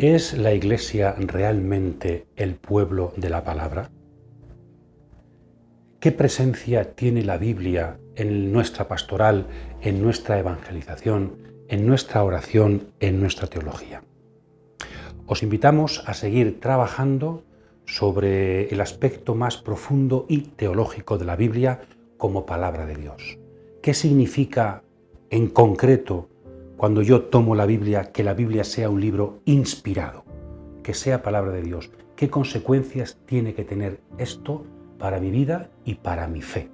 ¿Es la Iglesia realmente el pueblo de la palabra? ¿Qué presencia tiene la Biblia en nuestra pastoral, en nuestra evangelización, en nuestra oración, en nuestra teología? Os invitamos a seguir trabajando sobre el aspecto más profundo y teológico de la Biblia como palabra de Dios. ¿Qué significa en concreto cuando yo tomo la Biblia, que la Biblia sea un libro inspirado, que sea palabra de Dios? ¿Qué consecuencias tiene que tener esto para mi vida y para mi fe?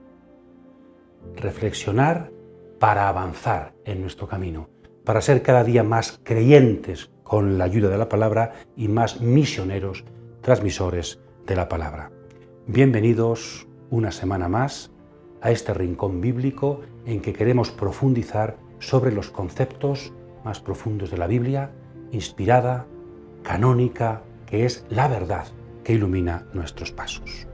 Reflexionar para avanzar en nuestro camino, para ser cada día más creyentes con la ayuda de la palabra y más misioneros, transmisores de la palabra. Bienvenidos una semana más a este rincón bíblico en que queremos profundizar sobre los conceptos más profundos de la Biblia, inspirada, canónica, que es la verdad que ilumina nuestros pasos.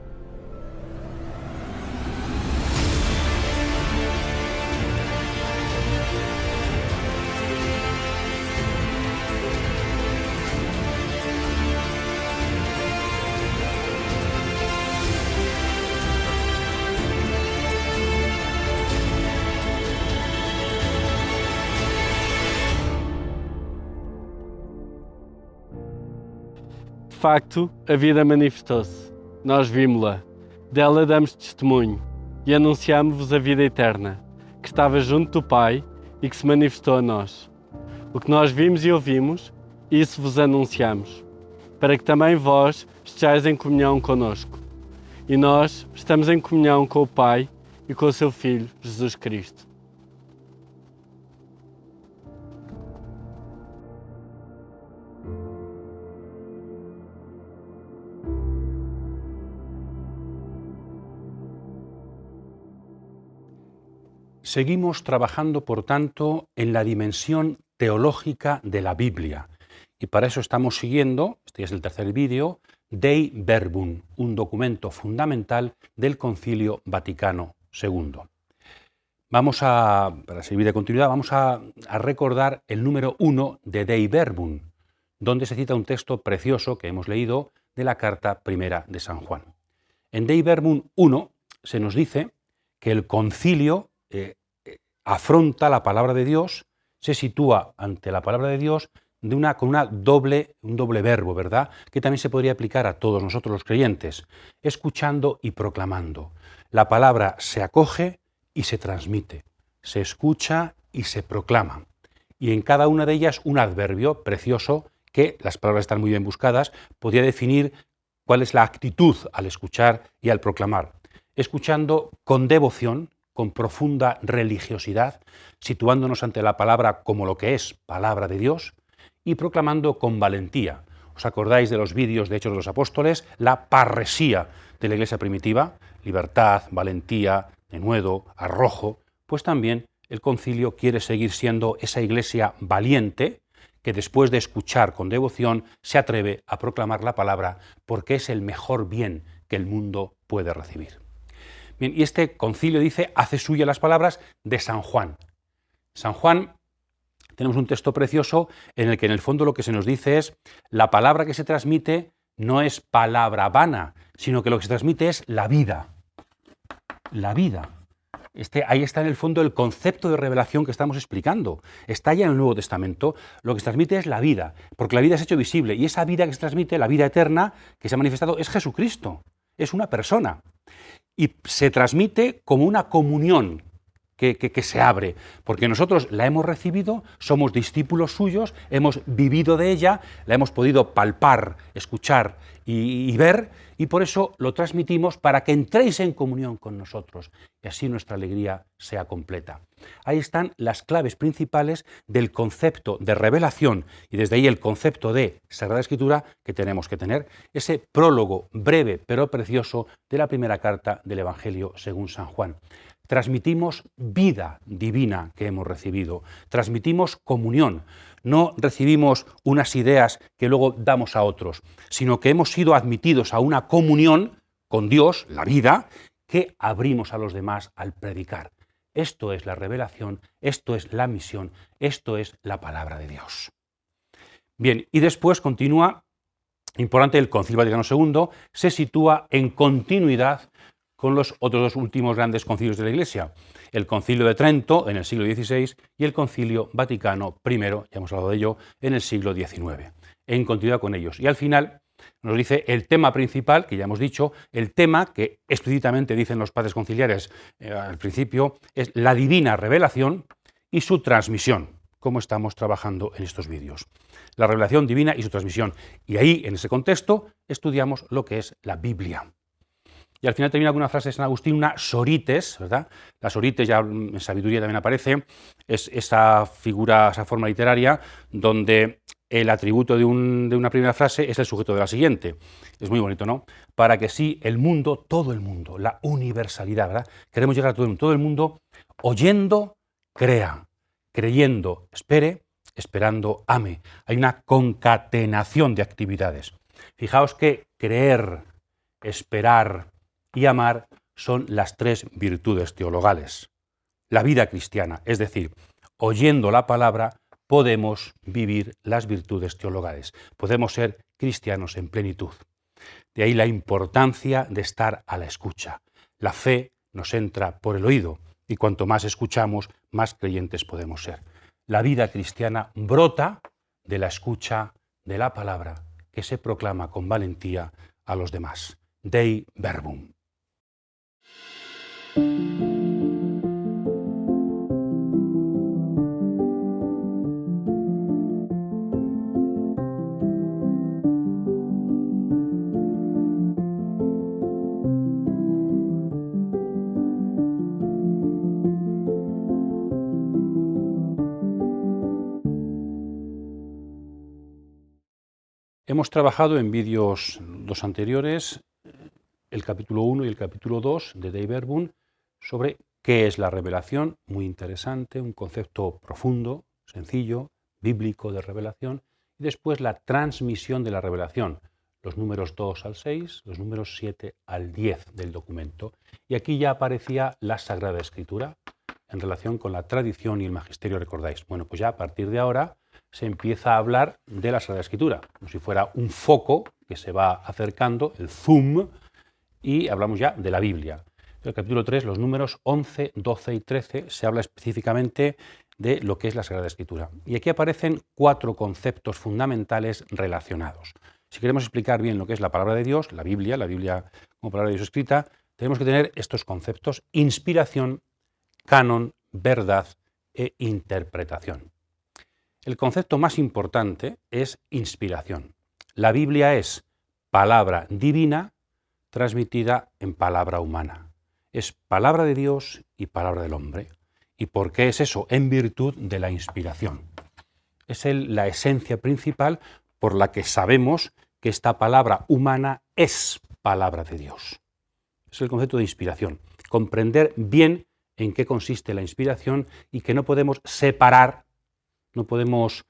De facto, a vida manifestou-se. Nós vimos-la. Dela damos testemunho e anunciamos-vos a vida eterna, que estava junto do Pai e que se manifestou a nós. O que nós vimos e ouvimos, isso vos anunciamos, para que também vós estejais em comunhão conosco. E nós estamos em comunhão com o Pai e com o seu Filho, Jesus Cristo. Seguimos trabajando, por tanto, en la dimensión teológica de la Biblia. Y para eso estamos siguiendo, este es el tercer vídeo, Dei Verbum, un documento fundamental del Concilio Vaticano II. Para servir de continuidad, vamos a recordar el número 1 de Dei Verbum, donde se cita un texto precioso que hemos leído de la carta primera de San Juan. En Dei Verbum 1 se nos dice que el concilio afronta la palabra de Dios, se sitúa ante la palabra de Dios con un doble verbo, ¿verdad? Que también se podría aplicar a todos nosotros los creyentes, escuchando y proclamando. La palabra se acoge y se transmite, se escucha y se proclama. Y en cada una de ellas un adverbio precioso que, las palabras están muy bien buscadas, podría definir cuál es la actitud al escuchar y al proclamar. Escuchando con devoción, con profunda religiosidad, situándonos ante la palabra como lo que es, palabra de Dios, y proclamando con valentía. ¿Os acordáis de los vídeos de Hechos de los Apóstoles? La parresía de la Iglesia primitiva, libertad, valentía, denuedo, arrojo. Pues también el concilio quiere seguir siendo esa Iglesia valiente que después de escuchar con devoción se atreve a proclamar la palabra porque es el mejor bien que el mundo puede recibir. Bien, y este concilio dice, hace suya las palabras de San Juan. San Juan, tenemos un texto precioso en el que en el fondo lo que se nos dice es, la palabra que se transmite no es palabra vana, sino que lo que se transmite es la vida. La vida. Ahí está en el fondo el concepto de revelación que estamos explicando. Está ya en el Nuevo Testamento, lo que se transmite es la vida, porque la vida se ha hecho visible, y esa vida que se transmite, la vida eterna que se ha manifestado, es Jesucristo, es una persona. Y se transmite como una comunión que se abre, porque nosotros la hemos recibido, somos discípulos suyos, hemos vivido de ella, la hemos podido palpar, escuchar y ver, y por eso lo transmitimos para que entréis en comunión con nosotros, y así nuestra alegría sea completa. Ahí están las claves principales del concepto de revelación, y desde ahí el concepto de Sagrada Escritura que tenemos que tener, ese prólogo breve pero precioso de la primera carta del Evangelio según San Juan. Transmitimos vida divina que hemos recibido, transmitimos comunión, no recibimos unas ideas que luego damos a otros, sino que hemos sido admitidos a una comunión con Dios, la vida, que abrimos a los demás al predicar. Esto es la revelación, esto es la misión, esto es la palabra de Dios. Bien, y después continúa, importante, el Concilio Vaticano II se sitúa en continuidad con los otros dos últimos grandes concilios de la Iglesia, el Concilio de Trento en el siglo XVI y el Concilio Vaticano I, ya hemos hablado de ello, en el siglo XIX, en continuidad con ellos. Y al final nos dice el tema principal, que ya hemos dicho, el tema que explícitamente dicen los padres conciliares al principio, es la divina revelación y su transmisión, como estamos trabajando en estos vídeos. La revelación divina y su transmisión. Y ahí, en ese contexto, estudiamos lo que es la Biblia. Y al final termina con una frase de San Agustín, una sorites, ¿verdad? La sorites, ya en sabiduría también aparece, es esa figura, esa forma literaria, donde el atributo de una primera frase es el sujeto de la siguiente. Es muy bonito, ¿no? Para que sí, el mundo, todo el mundo, la universalidad, ¿verdad? Queremos llegar a todo el mundo, oyendo, crea, creyendo, espere, esperando, ame. Hay una concatenación de actividades. Fijaos que creer, esperar y amar son las tres virtudes teologales. La vida cristiana, es decir, oyendo la palabra, podemos vivir las virtudes teologales. Podemos ser cristianos en plenitud. De ahí la importancia de estar a la escucha. La fe nos entra por el oído y cuanto más escuchamos, más creyentes podemos ser. La vida cristiana brota de la escucha de la palabra que se proclama con valentía a los demás. Dei verbum. Hemos trabajado en vídeos dos anteriores, el capítulo 1 y el capítulo 2 de Dei Verbum, sobre qué es la revelación, muy interesante, un concepto profundo, sencillo, bíblico de revelación, y después la transmisión de la revelación, los números 2 al 6, los números 7 al 10 del documento. Y aquí ya aparecía la Sagrada Escritura en relación con la tradición y el magisterio, ¿recordáis? Bueno, pues ya a partir de ahora se empieza a hablar de la Sagrada Escritura, como si fuera un foco que se va acercando, el zoom, y hablamos ya de la Biblia. En el capítulo 3, los números 11, 12 y 13, se habla específicamente de lo que es la Sagrada Escritura. Y aquí aparecen 4 conceptos fundamentales relacionados. Si queremos explicar bien lo que es la palabra de Dios, la Biblia como palabra de Dios escrita, tenemos que tener estos conceptos: inspiración, canon, verdad e interpretación. El concepto más importante es inspiración. La Biblia es palabra divina transmitida en palabra humana. Es palabra de Dios y palabra del hombre. ¿Y por qué es eso? En virtud de la inspiración. Es la esencia principal por la que sabemos que esta palabra humana es palabra de Dios. Es el concepto de inspiración. Comprender bien en qué consiste la inspiración y que no podemos separar, no podemos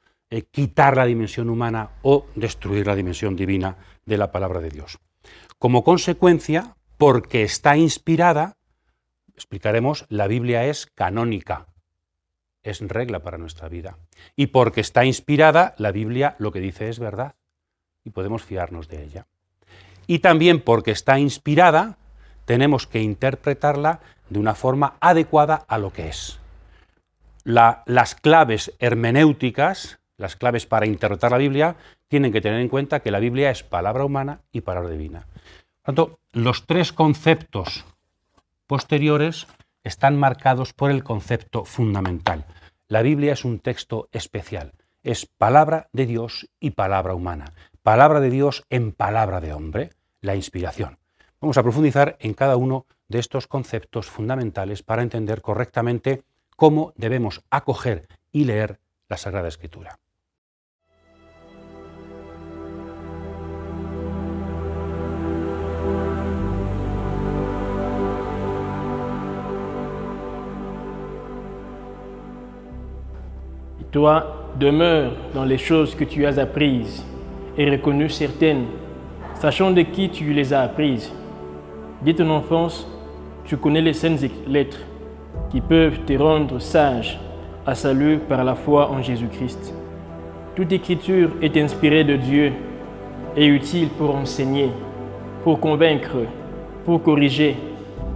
quitar la dimensión humana o destruir la dimensión divina de la palabra de Dios. Como consecuencia, porque está inspirada, explicaremos, la Biblia es canónica, es regla para nuestra vida. Y porque está inspirada, la Biblia lo que dice es verdad y podemos fiarnos de ella. Y también porque está inspirada, tenemos que interpretarla de una forma adecuada a lo que es. Las claves hermenéuticas, las claves para interpretar la Biblia, tienen que tener en cuenta que la Biblia es palabra humana y palabra divina. Por tanto, los 3 conceptos posteriores están marcados por el concepto fundamental. La Biblia es un texto especial, es palabra de Dios y palabra humana. Palabra de Dios en palabra de hombre, la inspiración. Vamos a profundizar en cada uno de estos conceptos fundamentales para entender correctamente cómo debemos acoger y leer la Sagrada Escritura. Toi, demeure dans les choses que tu as apprises et reconnues certaines, sachant de qui tu les as apprises. Dès ton enfance, tu connais les saintes lettres qui peuvent te rendre sage à salut par la foi en Jésus-Christ. Toute écriture est inspirée de Dieu et utile pour enseigner, pour convaincre, pour corriger,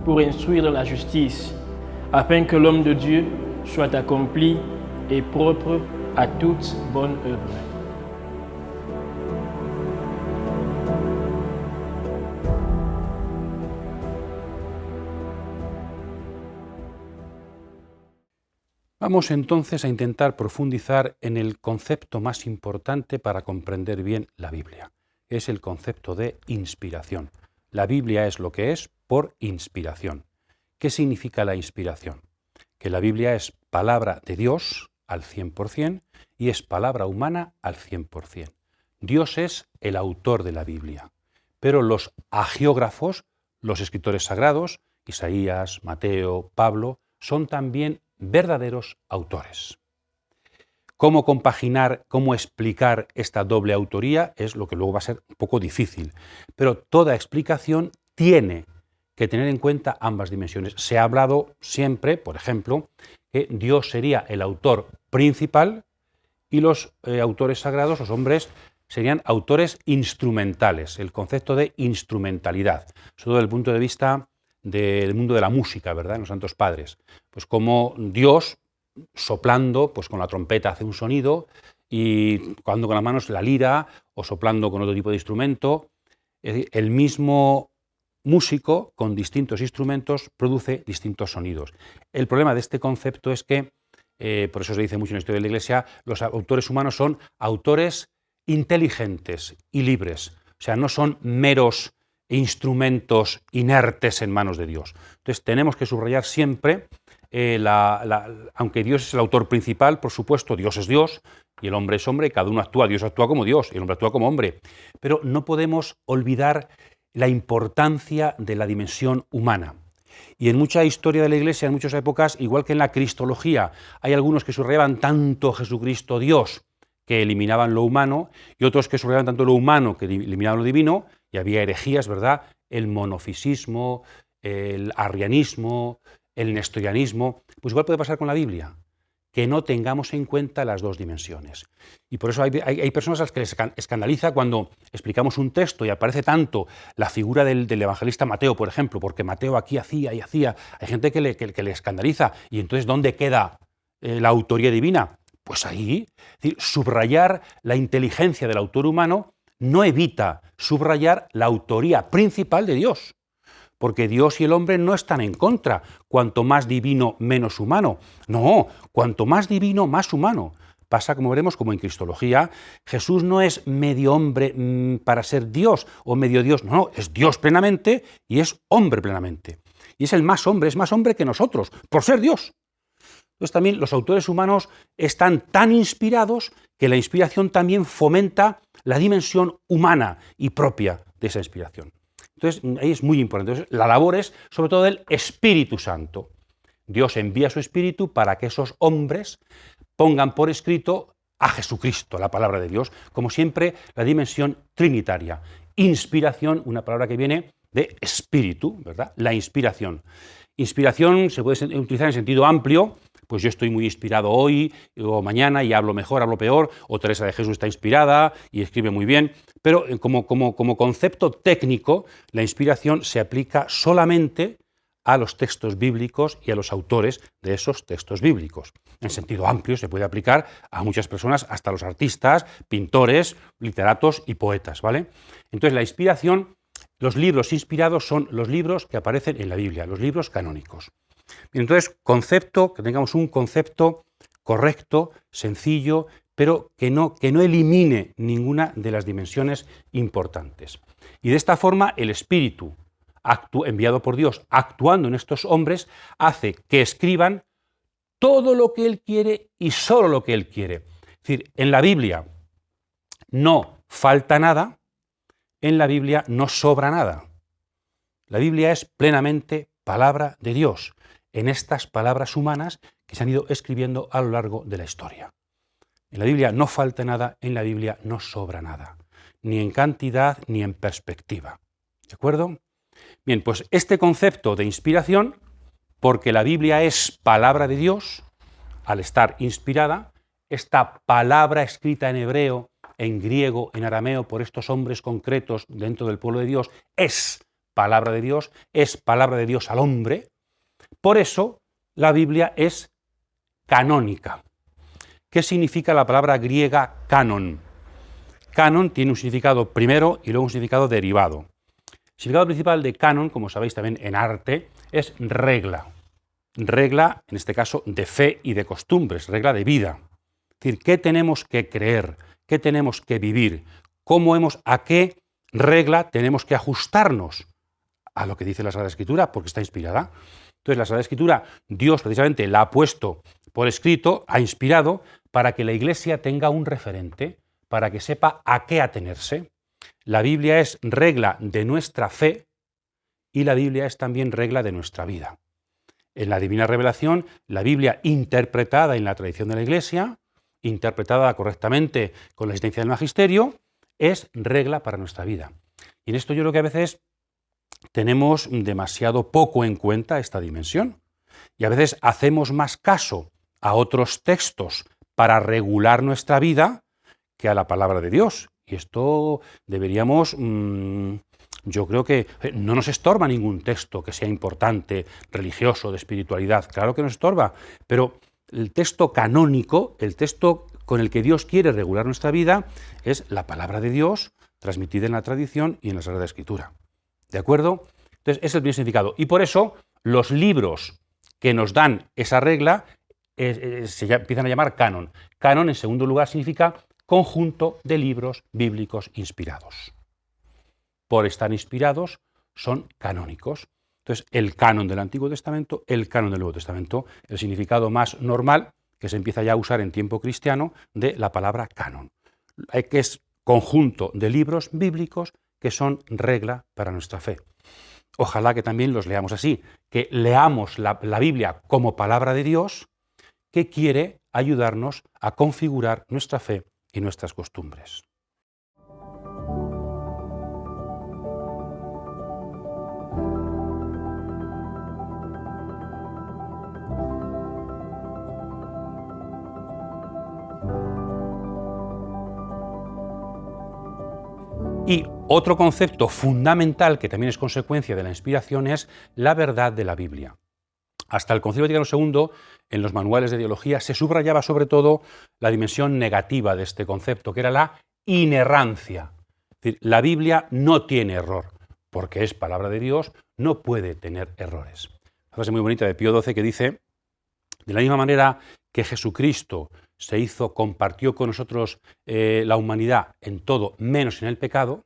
pour instruire dans la justice, afin que l'homme de Dieu soit accompli et propre à toute bonne œuvre. Vamos entonces a intentar profundizar en el concepto más importante para comprender bien la Biblia. Es el concepto de inspiración. La Biblia es lo que es por inspiración. ¿Qué significa la inspiración? Que la Biblia es palabra de Dios al 100% y es palabra humana al 100%. Dios es el autor de la Biblia, pero los hagiógrafos, los escritores sagrados, Isaías, Mateo, Pablo, son también verdaderos autores. Cómo compaginar, cómo explicar esta doble autoría es lo que luego va a ser un poco difícil, pero toda explicación tiene que tener en cuenta ambas dimensiones. Se ha hablado siempre, por ejemplo, que Dios sería el autor principal y los autores sagrados, los hombres, serían autores instrumentales, el concepto de instrumentalidad, sobre todo desde el punto de vista del mundo de la música, ¿verdad?, en los Santos Padres. Pues como Dios, soplando, pues con la trompeta hace un sonido, y tocando con las manos la lira, o soplando con otro tipo de instrumento. Es decir, el mismo músico, con distintos instrumentos, produce distintos sonidos. El problema de este concepto es que, por eso se dice mucho en la historia de la Iglesia, los autores humanos son autores inteligentes y libres. O sea, no son meros instrumentos inertes en manos de Dios. Entonces tenemos que subrayar siempre, aunque Dios es el autor principal, por supuesto, Dios es Dios y el hombre es hombre, y cada uno actúa, Dios actúa como Dios y el hombre actúa como hombre, pero no podemos olvidar la importancia de la dimensión humana. Y en mucha historia de la Iglesia, en muchas épocas, igual que en la cristología, hay algunos que subrayaban tanto Jesucristo Dios, que eliminaban lo humano, y otros que subrayaban tanto lo humano, que eliminaban lo divino, y había herejías, ¿verdad?, el monofisismo, el arrianismo, el nestorianismo. Pues igual puede pasar con la Biblia, que no tengamos en cuenta las dos dimensiones. Y por eso hay personas a las que les escandaliza cuando explicamos un texto y aparece tanto la figura del evangelista Mateo, por ejemplo, porque Mateo aquí hacía y hacía. Hay gente que le escandaliza. Y entonces, ¿dónde queda la autoría divina? Pues ahí. Es decir, subrayar la inteligencia del autor humano no evita subrayar la autoría principal de Dios, porque Dios y el hombre no están en contra, cuanto más divino, menos humano. No, cuanto más divino, más humano. Pasa, como veremos, como en cristología, Jesús no es medio hombre para ser Dios o medio Dios, no, es Dios plenamente y es hombre plenamente. Y es el más hombre, es más hombre que nosotros, por ser Dios. Entonces también los autores humanos están tan inspirados que la inspiración también fomenta la dimensión humana y propia de esa inspiración. Entonces ahí es muy importante. Entonces, la labor es sobre todo del Espíritu Santo. Dios envía su Espíritu para que esos hombres pongan por escrito a Jesucristo, la palabra de Dios, como siempre la dimensión trinitaria. Inspiración, una palabra que viene de espíritu, ¿verdad? La inspiración. Inspiración se puede utilizar en sentido amplio. Pues yo estoy muy inspirado hoy o mañana y hablo mejor, hablo peor, o Teresa de Jesús está inspirada y escribe muy bien, pero como concepto técnico, la inspiración se aplica solamente a los textos bíblicos y a los autores de esos textos bíblicos. En sentido amplio se puede aplicar a muchas personas, hasta los artistas, pintores, literatos y poetas, ¿vale? Entonces la inspiración, los libros inspirados son los libros que aparecen en la Biblia, los libros canónicos. Entonces, que tengamos un concepto correcto, sencillo, pero que no elimine ninguna de las dimensiones importantes. Y de esta forma, el Espíritu, enviado por Dios, actuando en estos hombres, hace que escriban todo lo que Él quiere y solo lo que Él quiere. Es decir, en la Biblia no falta nada, en la Biblia no sobra nada. La Biblia es plenamente palabra de Dios, en estas palabras humanas que se han ido escribiendo a lo largo de la historia. En la Biblia no falta nada, en la Biblia no sobra nada, ni en cantidad ni en perspectiva. ¿De acuerdo? Bien, pues este concepto de inspiración, porque la Biblia es palabra de Dios, al estar inspirada, esta palabra escrita en hebreo, en griego, en arameo, por estos hombres concretos dentro del pueblo de Dios, es palabra de Dios, es palabra de Dios al hombre. Por eso la Biblia es canónica. ¿Qué significa la palabra griega canon? Canon tiene un significado primero y luego un significado derivado. El significado principal de canon, como sabéis también en arte, es regla. Regla, en este caso, de fe y de costumbres, regla de vida. Es decir, ¿qué tenemos que creer? ¿Qué tenemos que vivir? ¿A qué regla tenemos que ajustarnos? A lo que dice la Sagrada Escritura, porque está inspirada. Entonces, la Sagrada Escritura, Dios precisamente la ha puesto por escrito, ha inspirado, para que la Iglesia tenga un referente, para que sepa a qué atenerse. La Biblia es regla de nuestra fe y la Biblia es también regla de nuestra vida. En la Divina Revelación, la Biblia interpretada en la tradición de la Iglesia, interpretada correctamente con la asistencia del Magisterio, es regla para nuestra vida. Y en esto yo creo que a veces tenemos demasiado poco en cuenta esta dimensión y a veces hacemos más caso a otros textos para regular nuestra vida que a la palabra de Dios. Y esto deberíamos, yo creo que no nos estorba ningún texto que sea importante, religioso, de espiritualidad. Claro que nos estorba, pero el texto canónico, el texto con el que Dios quiere regular nuestra vida, es la palabra de Dios transmitida en la tradición y en la Sagrada Escritura. ¿De acuerdo? Entonces, es el primer significado. Y por eso, los libros que nos dan esa regla empiezan a llamar canon. Canon, en segundo lugar, significa conjunto de libros bíblicos inspirados. Por estar inspirados, son canónicos. Entonces, el canon del Antiguo Testamento, el canon del Nuevo Testamento, el significado más normal que se empieza ya a usar en tiempo cristiano de la palabra canon, que es conjunto de libros bíblicos que son regla para nuestra fe. Ojalá que también los leamos así, que leamos la Biblia como palabra de Dios, que quiere ayudarnos a configurar nuestra fe y nuestras costumbres. Y otro concepto fundamental que también es consecuencia de la inspiración es la verdad de la Biblia. Hasta el Concilio Vaticano II, en los manuales de teología, se subrayaba sobre todo la dimensión negativa de este concepto, que era la inerrancia. Es decir, la Biblia no tiene error, porque es palabra de Dios, no puede tener errores. Una frase muy bonita de Pío XII que dice: de la misma manera que Jesucristo compartió con nosotros la humanidad en todo menos en el pecado,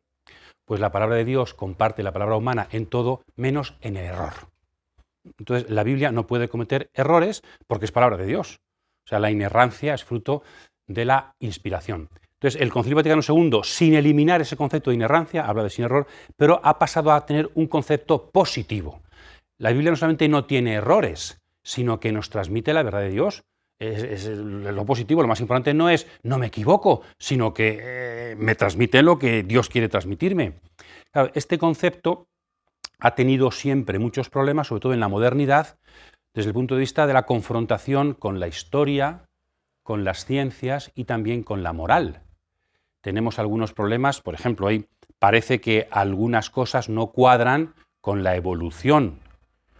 pues la palabra de Dios comparte la palabra humana en todo menos en el error. Entonces, la Biblia no puede cometer errores porque es palabra de Dios. O sea, la inerrancia es fruto de la inspiración. Entonces, el Concilio Vaticano II, sin eliminar ese concepto de inerrancia, habla de sin error, pero ha pasado a tener un concepto positivo. La Biblia no solamente no tiene errores, sino que nos transmite la verdad de Dios. Es lo positivo, lo más importante no es no me equivoco, sino que me transmite lo que Dios quiere transmitirme. Claro, este concepto ha tenido siempre muchos problemas, sobre todo en la modernidad, desde el punto de vista de la confrontación con la historia, con las ciencias y también con la moral. Tenemos algunos problemas, por ejemplo, hoy parece que algunas cosas no cuadran con la evolución.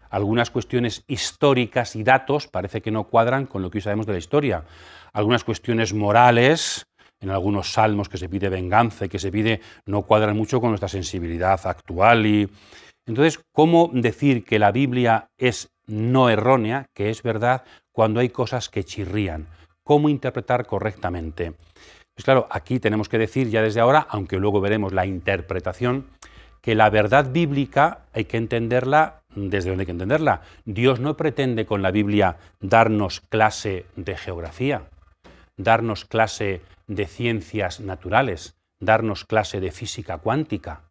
Algunas cuestiones históricas y datos parece que no cuadran con lo que hoy sabemos de la historia. Algunas cuestiones morales, en algunos salmos que se pide venganza y que se pide, no cuadran mucho con nuestra sensibilidad actual. Entonces, ¿cómo decir que la Biblia es no errónea, que es verdad, cuando hay cosas que chirrían? ¿Cómo interpretar correctamente? Pues claro, aquí tenemos que decir ya desde ahora, aunque luego veremos la interpretación, que la verdad bíblica hay que entenderla desde donde hay que entenderla. Dios no pretende con la Biblia darnos clase de geografía, darnos clase de ciencias naturales, darnos clase de física cuántica.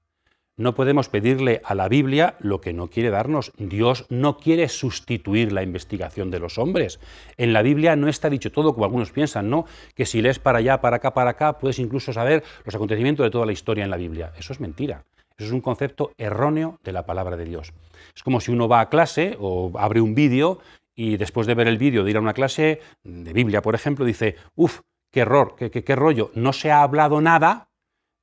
No podemos pedirle a la Biblia lo que no quiere darnos. Dios no quiere sustituir la investigación de los hombres. En la Biblia no está dicho todo como algunos piensan, ¿no? Que si lees para allá, para acá, puedes incluso saber los acontecimientos de toda la historia en la Biblia. Eso es mentira. Eso es un concepto erróneo de la palabra de Dios. Es como si uno va a clase o abre un vídeo y después de ver el vídeo, de ir a una clase de Biblia, por ejemplo, dice, ¡uf, qué error, qué rollo! No se ha hablado nada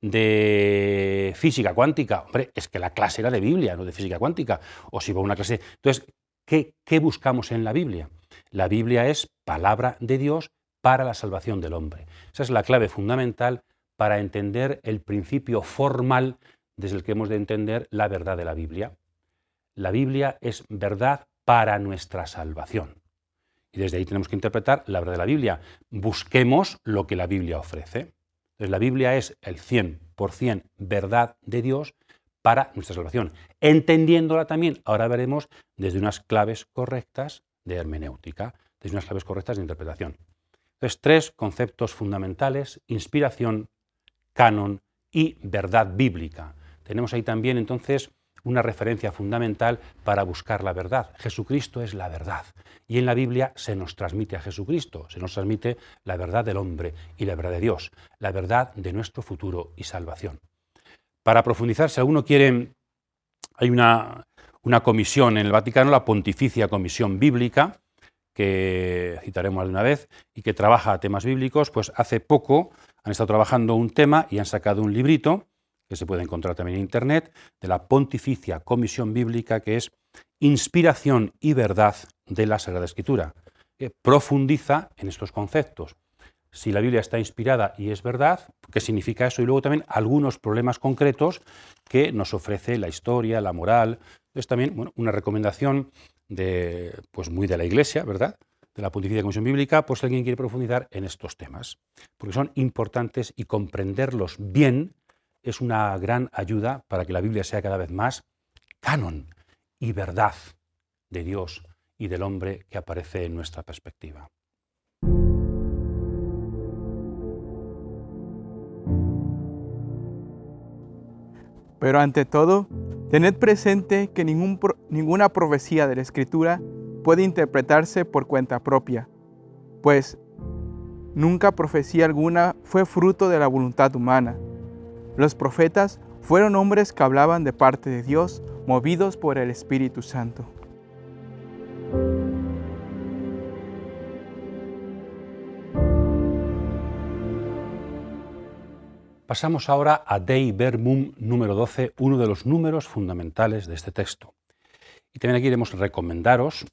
de física cuántica. Hombre, es que la clase era de Biblia, no de física cuántica. O si va a una clase... Entonces, ¿qué buscamos en la Biblia? La Biblia es palabra de Dios para la salvación del hombre. Esa es la clave fundamental para entender el principio formal desde el que hemos de entender la verdad de la Biblia. La Biblia es verdad para nuestra salvación. Y desde ahí tenemos que interpretar la verdad de la Biblia. Busquemos lo que la Biblia ofrece. Entonces, la Biblia es el 100% verdad de Dios para nuestra salvación. Entendiéndola también, ahora veremos, desde unas claves correctas de hermenéutica, desde unas claves correctas de interpretación. Entonces, 3 conceptos fundamentales: inspiración, canon y verdad bíblica. Tenemos ahí también, entonces, una referencia fundamental para buscar la verdad. Jesucristo es la verdad. Y en la Biblia se nos transmite a Jesucristo, se nos transmite la verdad del hombre y la verdad de Dios, la verdad de nuestro futuro y salvación. Para profundizar, si alguno quiere, hay una comisión en el Vaticano, la Pontificia Comisión Bíblica, que citaremos de una vez, y que trabaja temas bíblicos. Pues hace poco han estado trabajando un tema y han sacado un librito, que se puede encontrar también en Internet, de la Pontificia Comisión Bíblica, que es Inspiración y Verdad de la Sagrada Escritura, que profundiza en estos conceptos. Si la Biblia está inspirada y es verdad, ¿qué significa eso? Y luego también algunos problemas concretos que nos ofrece la historia, la moral. Es también, bueno, una recomendación pues muy de la Iglesia, ¿verdad?, de la Pontificia Comisión Bíblica, por si alguien quiere profundizar en estos temas, porque son importantes y comprenderlos bien es una gran ayuda para que la Biblia sea cada vez más canon y verdad de Dios y del hombre que aparece en nuestra perspectiva. Pero ante todo, tened presente que ninguna profecía de la Escritura puede interpretarse por cuenta propia, pues nunca profecía alguna fue fruto de la voluntad humana. Los profetas fueron hombres que hablaban de parte de Dios, movidos por el Espíritu Santo. Pasamos ahora a Dei Verbum número 12, uno de los números fundamentales de este texto. Y también aquí queremos recomendaros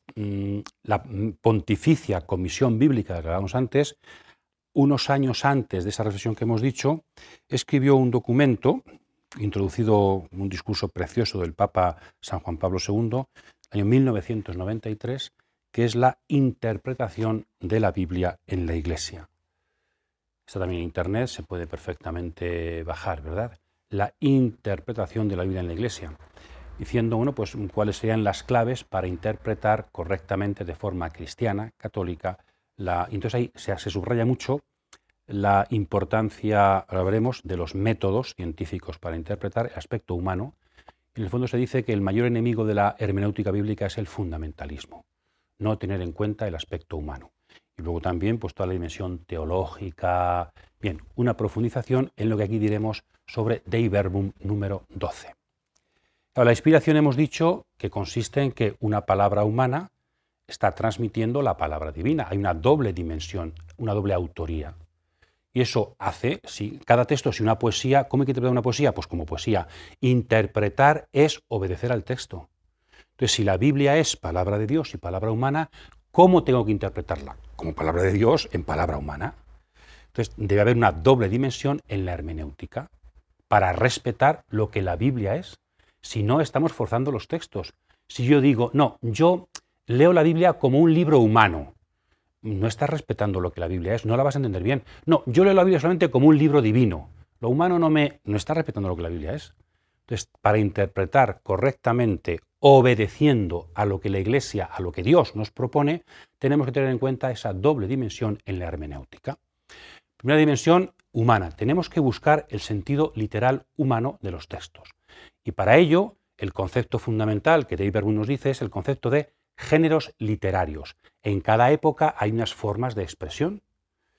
la Pontificia Comisión Bíblica que hablábamos antes. Unos años antes de esa reflexión que hemos dicho, escribió un documento, introducido en un discurso precioso del Papa San Juan Pablo II, año 1993, que es la interpretación de la Biblia en la Iglesia. Está también en Internet, se puede perfectamente bajar, ¿verdad? La interpretación de la Biblia en la Iglesia, diciendo, bueno, pues cuáles serían las claves para interpretar correctamente de forma cristiana, católica. Entonces ahí se subraya mucho la importancia, ahora veremos, de los métodos científicos para interpretar el aspecto humano. En el fondo se dice que el mayor enemigo de la hermenéutica bíblica es el fundamentalismo, no tener en cuenta el aspecto humano. Y luego también pues toda la dimensión teológica. Bien, una profundización en lo que aquí diremos sobre Dei Verbum número 12. Ahora, la inspiración hemos dicho que consiste en que una palabra humana está transmitiendo la palabra divina. Hay una doble dimensión, una doble autoría. Y eso hace, si cada texto, si una poesía, ¿cómo hay que interpretar una poesía? Pues como poesía. Interpretar es obedecer al texto. Entonces, si la Biblia es palabra de Dios y palabra humana, ¿cómo tengo que interpretarla? Como palabra de Dios en palabra humana. Entonces, debe haber una doble dimensión en la hermenéutica para respetar lo que la Biblia es. Si no, estamos forzando los textos. Si yo digo, no, yo leo la Biblia como un libro humano, no estás respetando lo que la Biblia es, no la vas a entender bien. No, yo leo la Biblia solamente como un libro divino. Lo humano no está respetando lo que la Biblia es. Entonces, para interpretar correctamente, obedeciendo a lo que la Iglesia, a lo que Dios nos propone, tenemos que tener en cuenta esa doble dimensión en la hermenéutica. Primera dimensión, humana. Tenemos que buscar el sentido literal humano de los textos. Y para ello, el concepto fundamental que Dei Verbum nos dice es el concepto de géneros literarios. En cada época hay unas formas de expresión.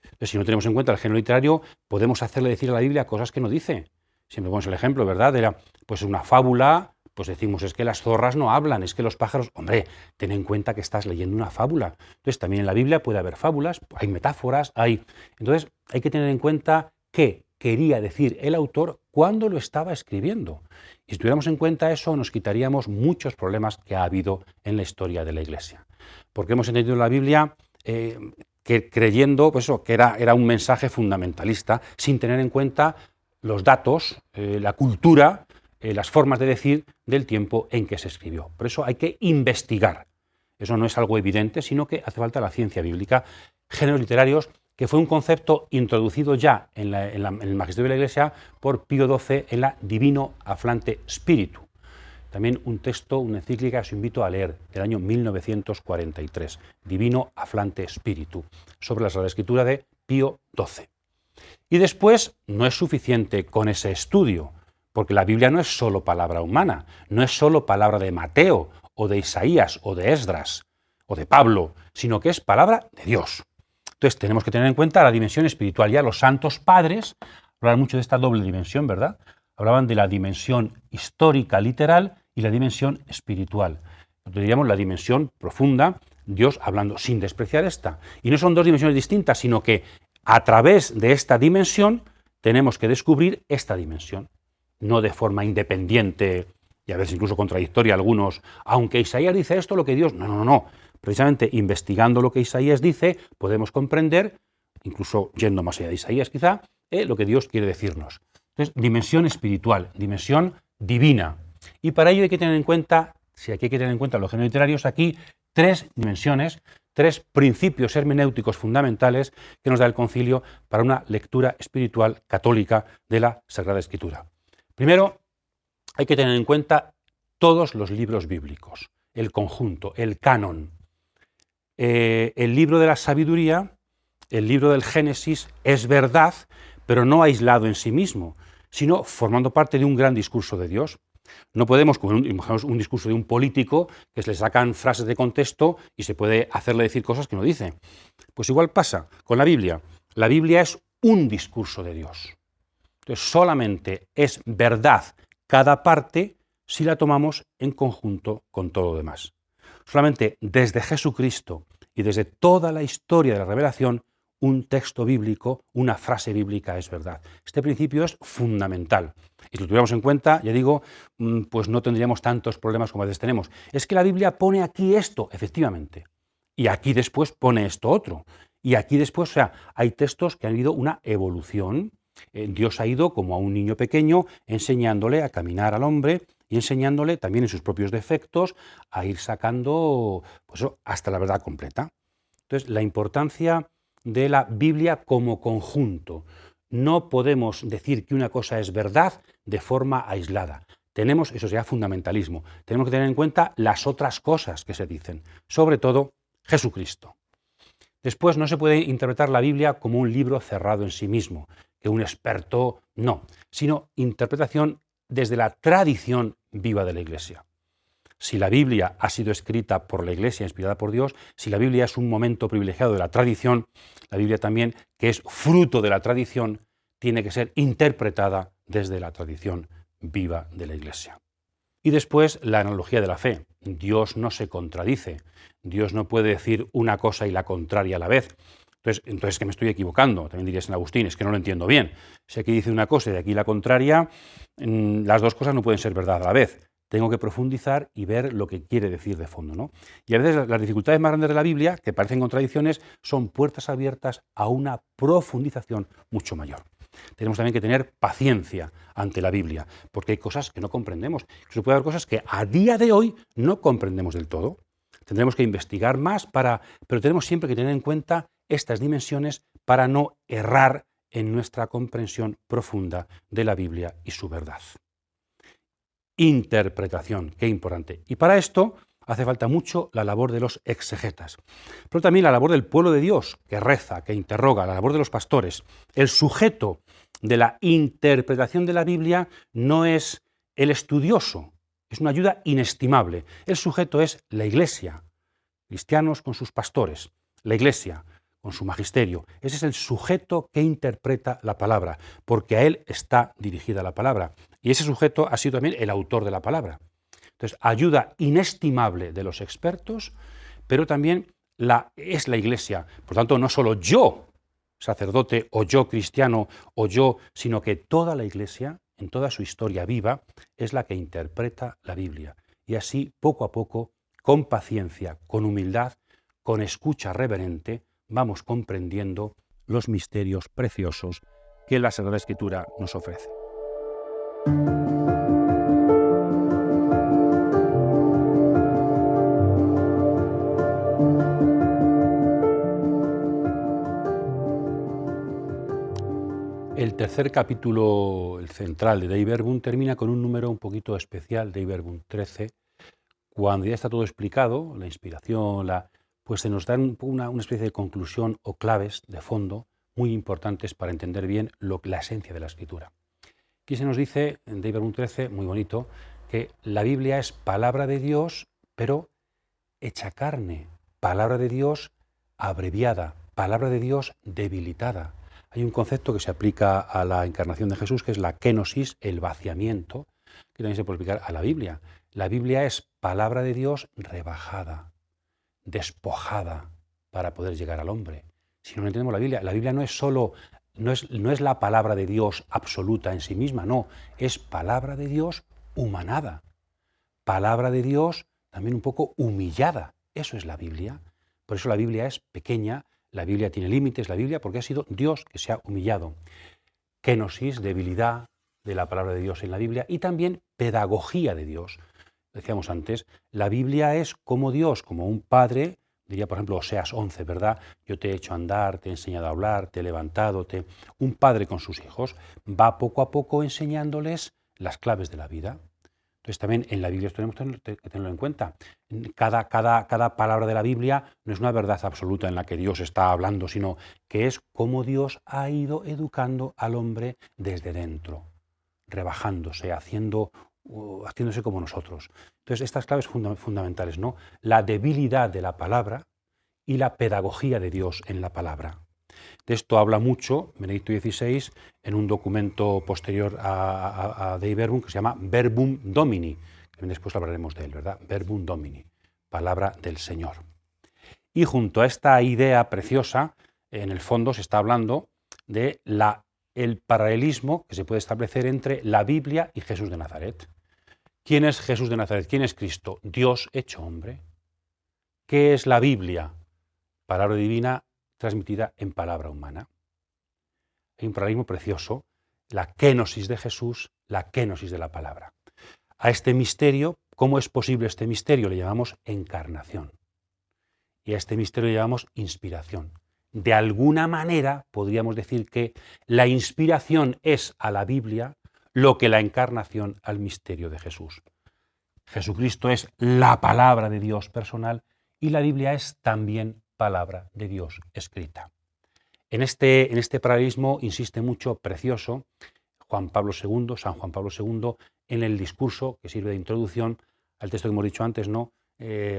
Entonces, si no tenemos en cuenta el género literario, podemos hacerle decir a la Biblia cosas que no dice. Siempre ponemos el ejemplo, ¿verdad? Era pues una fábula, pues decimos, es que las zorras no hablan, es que los pájaros... Hombre, ten en cuenta que estás leyendo una fábula. Entonces, también en la Biblia puede haber fábulas, hay metáforas, hay... Entonces, hay que tener en cuenta qué quería decir el autor cuando lo estaba escribiendo. Y si tuviéramos en cuenta eso, nos quitaríamos muchos problemas que ha habido en la historia de la Iglesia. Porque hemos entendido la Biblia creyendo pues eso, que era un mensaje fundamentalista, sin tener en cuenta los datos, la cultura, las formas de decir del tiempo en que se escribió. Por eso hay que investigar. Eso no es algo evidente, sino que hace falta la ciencia bíblica. Géneros literarios, que fue un concepto introducido ya en el Magisterio de la Iglesia por Pío XII en la Divino Afflante Spiritu. También un texto, una encíclica que os invito a leer, del año 1943, Divino Afflante Spiritu, sobre la Sagrada Escritura de Pío XII. Y después no es suficiente con ese estudio, porque la Biblia no es solo palabra humana, no es solo palabra de Mateo, o de Isaías, o de Esdras, o de Pablo, sino que es palabra de Dios. Entonces tenemos que tener en cuenta la dimensión espiritual. Ya los santos padres hablaban mucho de esta doble dimensión, ¿verdad? Hablaban de la dimensión histórica, literal, y la dimensión espiritual. Nosotros diríamos la dimensión profunda, Dios hablando sin despreciar esta. Y no son dos dimensiones distintas, sino que a través de esta dimensión tenemos que descubrir esta dimensión. No de forma independiente, y a veces incluso contradictoria a algunos, aunque Isaías dice esto, lo que Dios... No. Precisamente investigando lo que Isaías dice, podemos comprender, incluso yendo más allá de Isaías quizá, lo que Dios quiere decirnos. Entonces, dimensión espiritual, dimensión divina. Y para ello hay que tener en cuenta, si aquí hay que tener en cuenta los géneros literarios, aquí tres dimensiones, tres principios hermenéuticos fundamentales que nos da el Concilio para una lectura espiritual católica de la Sagrada Escritura. Primero, hay que tener en cuenta todos los libros bíblicos, el conjunto, el canon. El libro de la sabiduría, el libro del Génesis, es verdad, pero no aislado en sí mismo, sino formando parte de un gran discurso de Dios. No podemos, como imaginamos un discurso de un político, que se le sacan frases de contexto y se puede hacerle decir cosas que no dice. Pues igual pasa con la Biblia. La Biblia es un discurso de Dios. Entonces solamente es verdad cada parte si la tomamos en conjunto con todo lo demás. Solamente desde Jesucristo y desde toda la historia de la revelación, un texto bíblico, una frase bíblica es verdad. Este principio es fundamental. Y si lo tuviéramos en cuenta, ya digo, pues no tendríamos tantos problemas como a veces tenemos. Es que la Biblia pone aquí esto, efectivamente, y aquí después pone esto otro. Y aquí después, o sea, hay textos que han habido una evolución. Dios ha ido como a un niño pequeño enseñándole a caminar al hombre y enseñándole también en sus propios defectos a ir sacando pues, hasta la verdad completa. Entonces, la importancia de la Biblia como conjunto. No podemos decir que una cosa es verdad de forma aislada. Tenemos, eso sería fundamentalismo, tenemos que tener en cuenta las otras cosas que se dicen, sobre todo Jesucristo. Después, no se puede interpretar la Biblia como un libro cerrado en sí mismo, que un experto no, sino interpretación desde la tradición viva de la Iglesia. Si la Biblia ha sido escrita por la Iglesia, inspirada por Dios, si la Biblia es un momento privilegiado de la tradición, la Biblia también, que es fruto de la tradición, tiene que ser interpretada desde la tradición viva de la Iglesia. Y después, la analogía de la fe. Dios no se contradice. Dios no puede decir una cosa y la contraria a la vez. Entonces que me estoy equivocando, también diría San Agustín, es que no lo entiendo bien. Si aquí dice una cosa y de aquí la contraria, las dos cosas no pueden ser verdad a la vez. Tengo que profundizar y ver lo que quiere decir de fondo, ¿no? Y a veces las dificultades más grandes de la Biblia, que parecen contradicciones, son puertas abiertas a una profundización mucho mayor. Tenemos también que tener paciencia ante la Biblia, porque hay cosas que no comprendemos. Incluso puede haber cosas que a día de hoy no comprendemos del todo. Tendremos que investigar más, pero tenemos siempre que tener en cuenta estas dimensiones para no errar en nuestra comprensión profunda de la Biblia y su verdad. Interpretación, qué importante. Y para esto hace falta mucho la labor de los exegetas, pero también la labor del pueblo de Dios, que reza, que interroga, la labor de los pastores. El sujeto de la interpretación de la Biblia no es el estudioso, es una ayuda inestimable. El sujeto es la Iglesia, cristianos con sus pastores, la Iglesia con su magisterio. Ese es el sujeto que interpreta la palabra, porque a él está dirigida la palabra. Y ese sujeto ha sido también el autor de la palabra. Entonces, ayuda inestimable de los expertos, pero también es la Iglesia. Por tanto, no solo yo, sacerdote, o yo, cristiano, o yo, sino que toda la Iglesia, en toda su historia viva, es la que interpreta la Biblia. Y así, poco a poco, con paciencia, con humildad, con escucha reverente, vamos comprendiendo los misterios preciosos que la Sagrada Escritura nos ofrece. El tercer capítulo, el central de Dei Verbum, termina con un número un poquito especial, Dei Verbum 13, cuando ya está todo explicado, la inspiración, pues se nos dan una especie de conclusión o claves de fondo muy importantes para entender bien la esencia de la Escritura. Aquí se nos dice, en Dei Verbum 13, muy bonito, que la Biblia es palabra de Dios, pero hecha carne, palabra de Dios abreviada, palabra de Dios debilitada. Hay un concepto que se aplica a la encarnación de Jesús, que es la kenosis, el vaciamiento, que también se puede aplicar a la Biblia. La Biblia es palabra de Dios rebajada, despojada, para poder llegar al hombre. Si no entendemos la Biblia no es solo, no es la palabra de Dios absoluta en sí misma, no, es palabra de Dios humanada, palabra de Dios también un poco humillada. Eso es la Biblia. Por eso la Biblia es pequeña. La Biblia tiene límites, la Biblia, porque ha sido Dios que se ha humillado. Kenosis, debilidad de la palabra de Dios en la Biblia, y también pedagogía de Dios. Decíamos antes, la Biblia es como Dios, como un padre, diría por ejemplo Oseas 11, ¿verdad? Yo te he hecho andar, te he enseñado a hablar, te he levantado, un padre con sus hijos va poco a poco enseñándoles las claves de la vida. Entonces también en la Biblia esto tenemos que tenerlo en cuenta. Cada palabra de la Biblia no es una verdad absoluta en la que Dios está hablando, sino que es cómo Dios ha ido educando al hombre desde dentro, rebajándose, haciéndose como nosotros. Entonces estas claves fundamentales, ¿no? La debilidad de la palabra y la pedagogía de Dios en la palabra. De esto habla mucho Benedicto XVI en un documento posterior a Dei Verbum que se llama Verbum Domini. Después hablaremos de él, ¿verdad? Verbum Domini, palabra del Señor. Y junto a esta idea preciosa, en el fondo se está hablando de el paralelismo que se puede establecer entre la Biblia y Jesús de Nazaret. ¿Quién es Jesús de Nazaret? ¿Quién es Cristo? Dios hecho hombre. ¿Qué es la Biblia? Palabra divina transmitida en palabra humana. Hay un paralelismo precioso, la kenosis de Jesús, la kenosis de la palabra. A este misterio, ¿cómo es posible este misterio? Le llamamos encarnación. Y a este misterio le llamamos inspiración. De alguna manera podríamos decir que la inspiración es a la Biblia lo que la encarnación al misterio de Jesús. Jesucristo es la palabra de Dios personal y la Biblia es también palabra de Dios escrita. En este paralelismo insiste mucho, precioso, San Juan Pablo II, en el discurso que sirve de introducción al texto que hemos dicho antes, ¿no?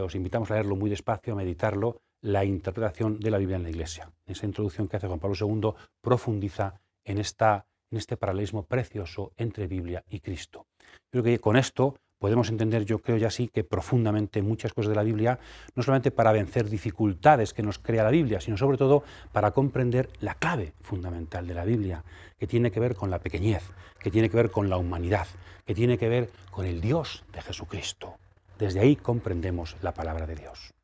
Os invitamos a leerlo muy despacio, a meditarlo, la interpretación de la Biblia en la Iglesia. En esa introducción que hace Juan Pablo II profundiza en este paralelismo precioso entre Biblia y Cristo. Creo que con esto podemos entender, yo creo ya sí, que profundamente muchas cosas de la Biblia, no solamente para vencer dificultades que nos crea la Biblia, sino sobre todo para comprender la clave fundamental de la Biblia, que tiene que ver con la pequeñez, que tiene que ver con la humanidad, que tiene que ver con el Dios de Jesucristo. Desde ahí comprendemos la palabra de Dios.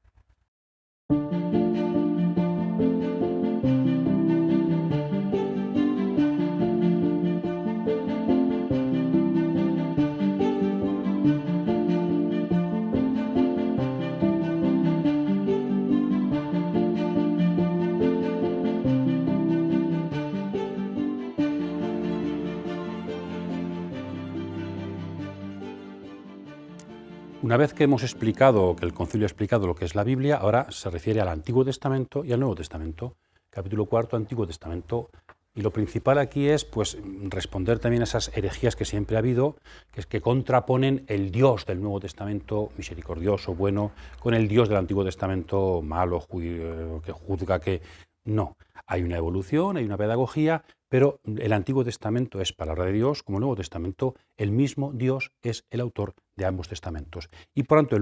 Una vez que hemos explicado, que el concilio ha explicado lo que es la Biblia, ahora se refiere al Antiguo Testamento y al Nuevo Testamento. Capítulo 4, Antiguo Testamento. Y lo principal aquí es pues, responder también a esas herejías que siempre ha habido, que es que contraponen el Dios del Nuevo Testamento, misericordioso, bueno, con el Dios del Antiguo Testamento, malo, que juzga, que No, hay una evolución, hay una pedagogía, pero el Antiguo Testamento es palabra de Dios, como el Nuevo Testamento, el mismo Dios es el autor de ambos testamentos. Y por tanto, el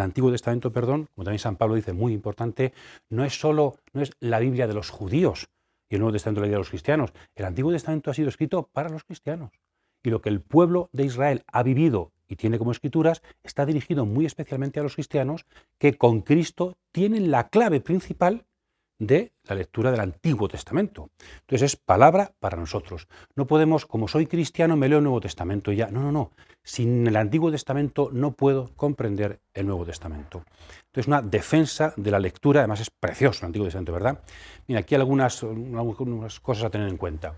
Antiguo Testamento, perdón, como también San Pablo dice, muy importante, no es la Biblia de los judíos y el Nuevo Testamento la Biblia de los cristianos. El Antiguo Testamento ha sido escrito para los cristianos. Y lo que el pueblo de Israel ha vivido y tiene como escrituras está dirigido muy especialmente a los cristianos que con Cristo tienen la clave principal de la lectura del Antiguo Testamento. Entonces es palabra para nosotros. No podemos, como soy cristiano, me leo el Nuevo Testamento y ya. No. Sin el Antiguo Testamento no puedo comprender el Nuevo Testamento. Entonces una defensa de la lectura, además es precioso el Antiguo Testamento, ¿verdad? Mira, aquí algunas cosas a tener en cuenta.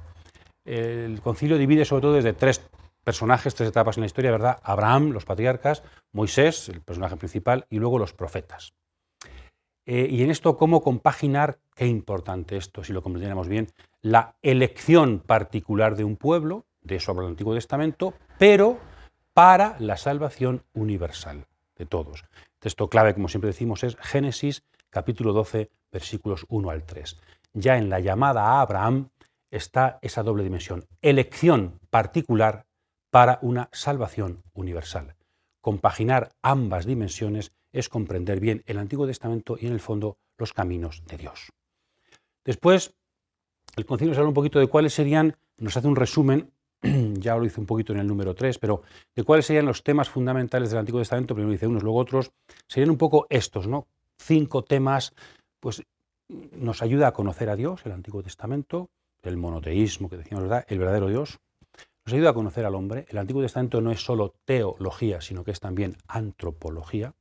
El concilio divide sobre todo desde tres personajes, tres etapas en la historia, ¿verdad? Abraham, los patriarcas, Moisés, el personaje principal, y luego los profetas. Y en esto, ¿cómo compaginar? Qué importante esto, si lo comprendiéramos bien, la elección particular de un pueblo, de eso habla el Antiguo Testamento, pero para la salvación universal de todos. El texto clave, como siempre decimos, es Génesis, capítulo 12, versículos 1 al 3. Ya en la llamada a Abraham está esa doble dimensión, elección particular para una salvación universal. Compaginar ambas dimensiones es comprender bien el Antiguo Testamento y, en el fondo, los caminos de Dios. Después, el concilio nos habla un poquito de cuáles serían, nos hace un resumen, ya lo hice un poquito en el número 3, pero de cuáles serían los temas fundamentales del Antiguo Testamento, primero dice unos, luego otros, serían un poco estos, ¿no? 5 temas, pues nos ayuda a conocer a Dios, el Antiguo Testamento, el monoteísmo que decíamos, ¿verdad?, el verdadero Dios. Nos ayuda a conocer al hombre. El Antiguo Testamento no es solo teología, sino que es también antropología.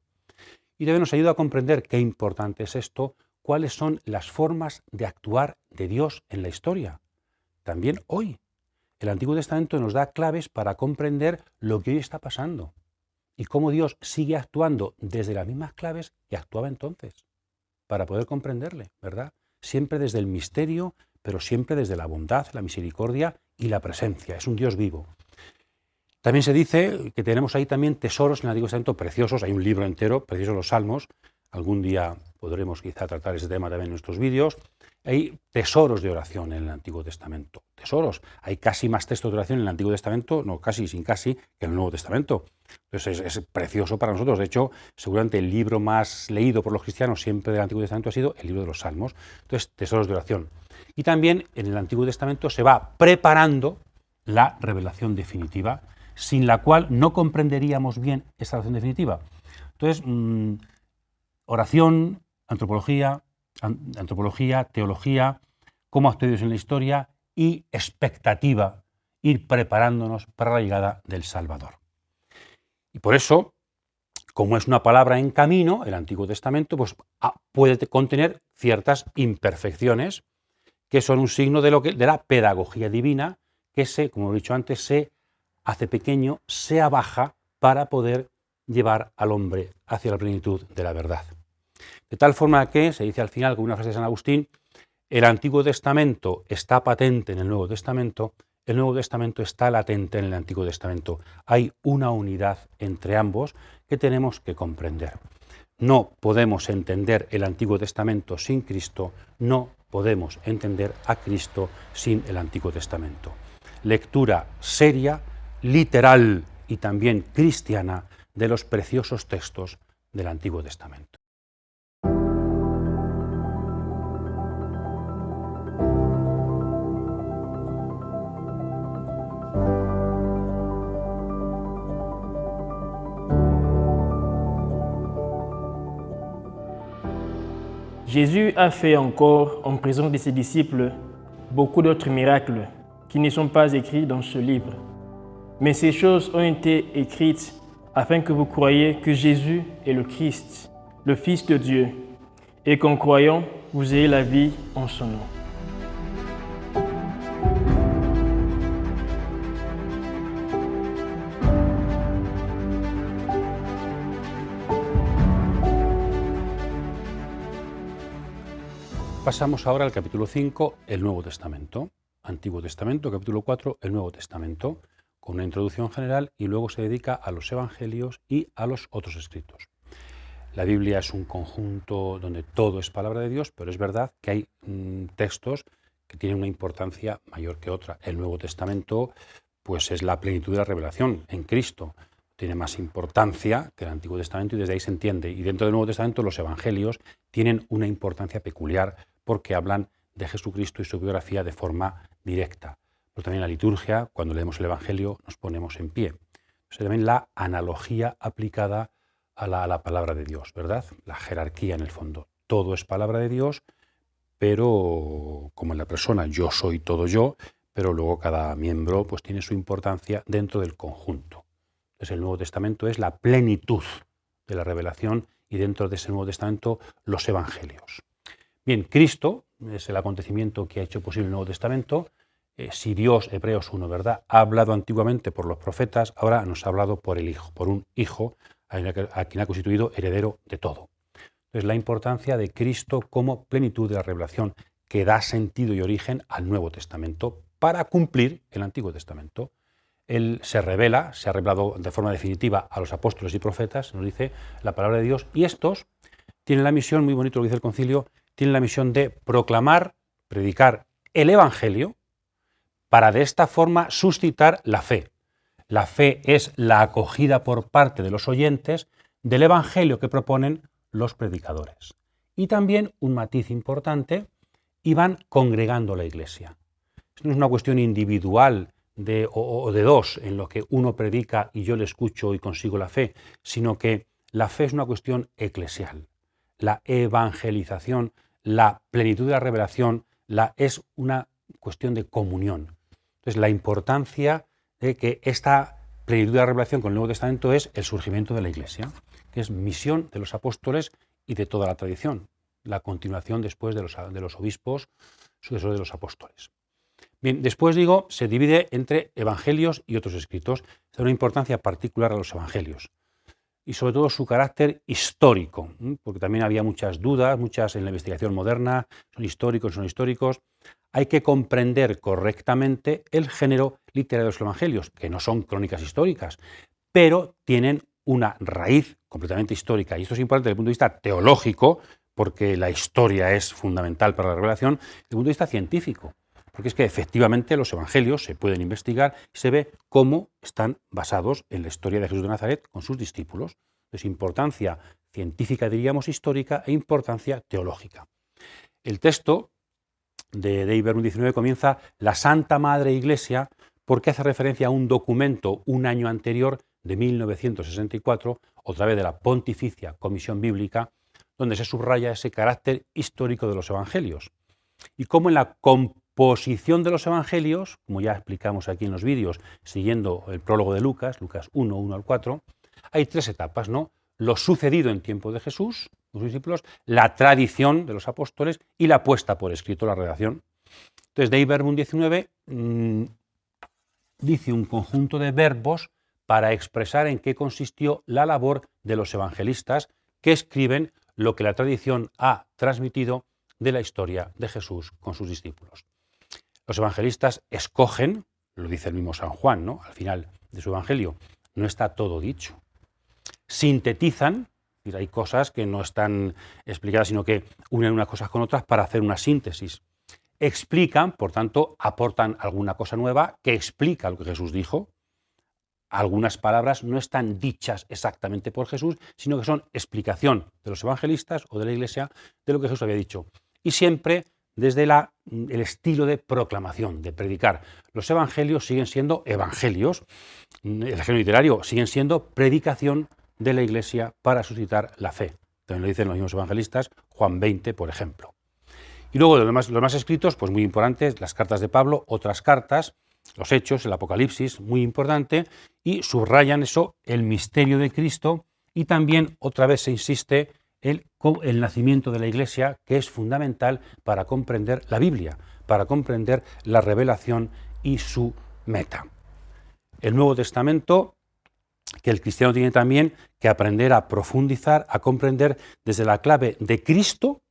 Y también nos ayuda a comprender qué importante es esto, cuáles son las formas de actuar de Dios en la historia. También hoy. El Antiguo Testamento nos da claves para comprender lo que hoy está pasando y cómo Dios sigue actuando desde las mismas claves que actuaba entonces, para poder comprenderle, ¿verdad? Siempre desde el misterio, pero siempre desde la bondad, la misericordia y la presencia. Es un Dios vivo. También se dice que tenemos ahí también tesoros en el Antiguo Testamento preciosos. Hay un libro entero, precioso, los Salmos. Algún día podremos quizá tratar ese tema también en nuestros vídeos. Hay tesoros de oración en el Antiguo Testamento. Tesoros. Hay casi más textos de oración en el Antiguo Testamento, no casi, sin casi, que en el Nuevo Testamento. Entonces es precioso para nosotros. De hecho, seguramente el libro más leído por los cristianos siempre del Antiguo Testamento ha sido el libro de los Salmos. Entonces, tesoros de oración. Y también en el Antiguo Testamento se va preparando la revelación definitiva, sin la cual no comprenderíamos bien esta revelación definitiva. Entonces, oración, antropología, teología, cómo actúa Dios en la historia y expectativa, ir preparándonos para la llegada del Salvador. Y por eso, como es una palabra en camino, el Antiguo Testamento pues, puede contener ciertas imperfecciones que son un signo de la pedagogía divina que como he dicho antes, se hace pequeño, se abaja para poder llevar al hombre hacia la plenitud de la verdad. De tal forma que, se dice al final con una frase de San Agustín, el Antiguo Testamento está patente en el Nuevo Testamento, el Nuevo Testamento está latente en el Antiguo Testamento. Hay una unidad entre ambos que tenemos que comprender. No podemos entender el Antiguo Testamento sin Cristo, no podemos entender a Cristo sin el Antiguo Testamento. Lectura seria, literal y también cristiana de los preciosos textos del Antiguo Testamento. Jésus a fait encore, en présence de ses disciples, beaucoup d'autres miracles qui ne sont pas écrits dans ce livre. Mais ces choses ont été écrites afin que vous croyiez que Jésus est le Christ, le Fils de Dieu, et qu'en croyant, vous ayez la vie en son nom. Pasamos ahora al capítulo 5, el Nuevo Testamento. Antiguo Testamento, capítulo 4, el Nuevo Testamento, con una introducción general y luego se dedica a los evangelios y a los otros escritos. La Biblia es un conjunto donde todo es palabra de Dios, pero es verdad que hay textos que tienen una importancia mayor que otra. El Nuevo Testamento pues es la plenitud de la revelación en Cristo. Tiene más importancia que el Antiguo Testamento y desde ahí se entiende. Y dentro del Nuevo Testamento los evangelios tienen una importancia peculiar porque hablan de Jesucristo y su biografía de forma directa. Pero también en la liturgia, cuando leemos el evangelio, nos ponemos en pie. O sea, también la analogía aplicada a la palabra de Dios, ¿verdad? La jerarquía en el fondo. Todo es palabra de Dios, pero como en la persona yo soy todo yo, pero luego cada miembro pues tiene su importancia dentro del conjunto. Entonces el Nuevo Testamento es la plenitud de la revelación y dentro de ese Nuevo Testamento los evangelios. Bien, Cristo es el acontecimiento que ha hecho posible el Nuevo Testamento. Si Dios, Hebreos 1, ¿verdad?, ha hablado antiguamente por los profetas, ahora nos ha hablado por el Hijo, por un Hijo a quien ha constituido heredero de todo. Entonces la importancia de Cristo como plenitud de la revelación que da sentido y origen al Nuevo Testamento para cumplir el Antiguo Testamento. Él se revela, se ha revelado de forma definitiva a los apóstoles y profetas, nos dice la palabra de Dios, y estos tienen la misión, muy bonito lo dice el concilio, tienen la misión de proclamar, predicar el Evangelio para de esta forma suscitar la fe. La fe es la acogida por parte de los oyentes del Evangelio que proponen los predicadores. Y también un matiz importante, iban congregando la Iglesia. Esto no es una cuestión individual o de dos, en lo que uno predica y yo le escucho y consigo la fe, sino que la fe es una cuestión eclesial. La evangelización, la plenitud de la revelación, es una cuestión de comunión. Entonces, la importancia de que esta plenitud de la revelación con el Nuevo Testamento es el surgimiento de la Iglesia, que es misión de los apóstoles y de toda la tradición, la continuación después de los obispos, sucesores de los apóstoles. Bien, después digo, se divide entre evangelios y otros escritos. Da una importancia particular a los evangelios y sobre todo su carácter histórico, porque también había muchas dudas, muchas en la investigación moderna, son históricos. Hay que comprender correctamente el género literario de los evangelios, que no son crónicas históricas, pero tienen una raíz completamente histórica. Y esto es importante desde el punto de vista teológico, porque la historia es fundamental para la revelación, desde el punto de vista científico. Porque es que efectivamente los evangelios se pueden investigar y se ve cómo están basados en la historia de Jesús de Nazaret con sus discípulos. Es importancia científica, diríamos, histórica e importancia teológica. El texto de Dei Verbum 19 comienza la Santa Madre Iglesia porque hace referencia a un documento un año anterior de 1964, otra vez de la Pontificia Comisión Bíblica, donde se subraya ese carácter histórico de los evangelios. Y cómo en la composición de los evangelios, como ya explicamos aquí en los vídeos, siguiendo el prólogo de Lucas 1, 1 al 4, hay tres etapas, ¿no? Lo sucedido en tiempo de Jesús, los discípulos, la tradición de los apóstoles y la puesta por escrito, la redacción. Entonces, Dei Verbum 19 dice un conjunto de verbos para expresar en qué consistió la labor de los evangelistas que escriben lo que la tradición ha transmitido de la historia de Jesús con sus discípulos. Los evangelistas escogen, lo dice el mismo San Juan, ¿no?, al final de su evangelio, no está todo dicho. Sintetizan, hay cosas que no están explicadas, sino que unen unas cosas con otras para hacer una síntesis. Explican, por tanto, aportan alguna cosa nueva que explica lo que Jesús dijo. Algunas palabras no están dichas exactamente por Jesús, sino que son explicación de los evangelistas o de la Iglesia de lo que Jesús había dicho. Y siempre desde el estilo de proclamación, de predicar. Los evangelios siguen siendo evangelios, el género literario siguen siendo predicación de la Iglesia para suscitar la fe. También lo dicen los mismos evangelistas, Juan 20, por ejemplo. Y luego los demás escritos, pues muy importantes, las cartas de Pablo, otras cartas, los Hechos, el Apocalipsis, muy importante, y subrayan eso, el misterio de Cristo, y también otra vez se insiste el nacimiento de la Iglesia, que es fundamental para comprender la Biblia, para comprender la revelación y su meta. El Nuevo Testamento, que el cristiano tiene también que aprender a profundizar, a comprender desde la clave de Cristo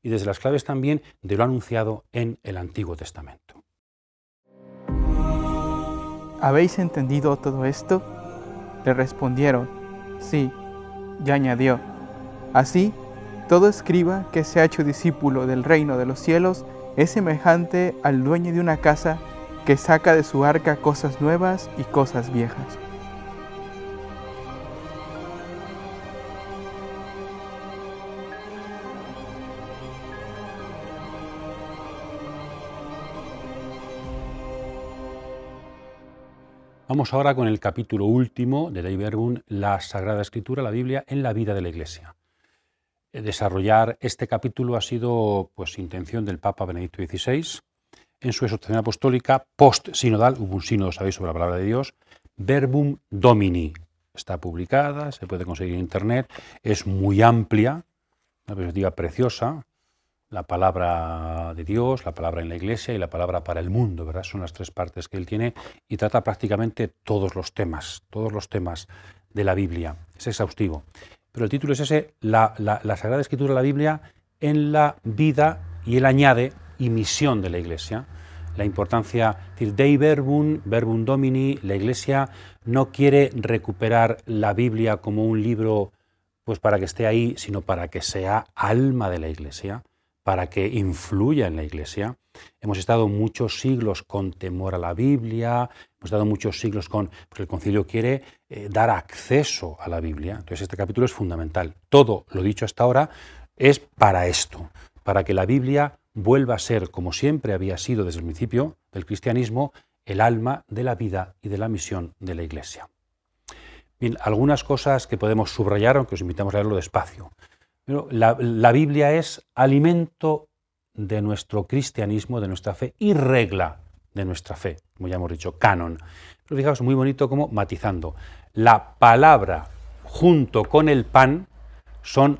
y desde las claves también de lo anunciado en el Antiguo Testamento. ¿Habéis entendido todo esto? Le respondieron, sí. Y añadió, Así, todo escriba que se ha hecho discípulo del reino de los cielos es semejante al dueño de una casa que saca de su arca cosas nuevas y cosas viejas. Vamos ahora con el capítulo último de Dei Verbum, la Sagrada Escritura, la Biblia, en la vida de la Iglesia. Desarrollar este capítulo ha sido intención del Papa Benedicto XVI en su exhortación apostólica post-sinodal. Hubo un sínodo, sabéis, sobre la palabra de Dios, Verbum Domini. Está publicada, se puede conseguir en internet, es muy amplia, una perspectiva preciosa. La palabra de Dios, la palabra en la Iglesia y la palabra para el mundo, ¿verdad? Son las tres partes que él tiene y trata prácticamente todos los temas de la Biblia. Es exhaustivo. Pero el título es ese, la Sagrada Escritura, la Biblia, en la vida, y él añade, y misión de la Iglesia. La importancia, es decir, Dei Verbum, Verbum Domini, la Iglesia no quiere recuperar la Biblia como un libro pues para que esté ahí, sino para que sea alma de la Iglesia, para que influya en la Iglesia. Hemos estado muchos siglos con temor a la Biblia, hemos estado muchos siglos con... Pues el Concilio quiere dar acceso a la Biblia. Entonces este capítulo es fundamental. Todo lo dicho hasta ahora es para esto, para que la Biblia vuelva a ser, como siempre había sido desde el principio del cristianismo, el alma de la vida y de la misión de la Iglesia. Bien, algunas cosas que podemos subrayar, aunque os invitamos a leerlo despacio. Pero la Biblia es alimento de nuestro cristianismo, de nuestra fe, y regla de nuestra fe, como ya hemos dicho, canon. Pero fijaos, muy bonito como matizando. La palabra junto con el pan son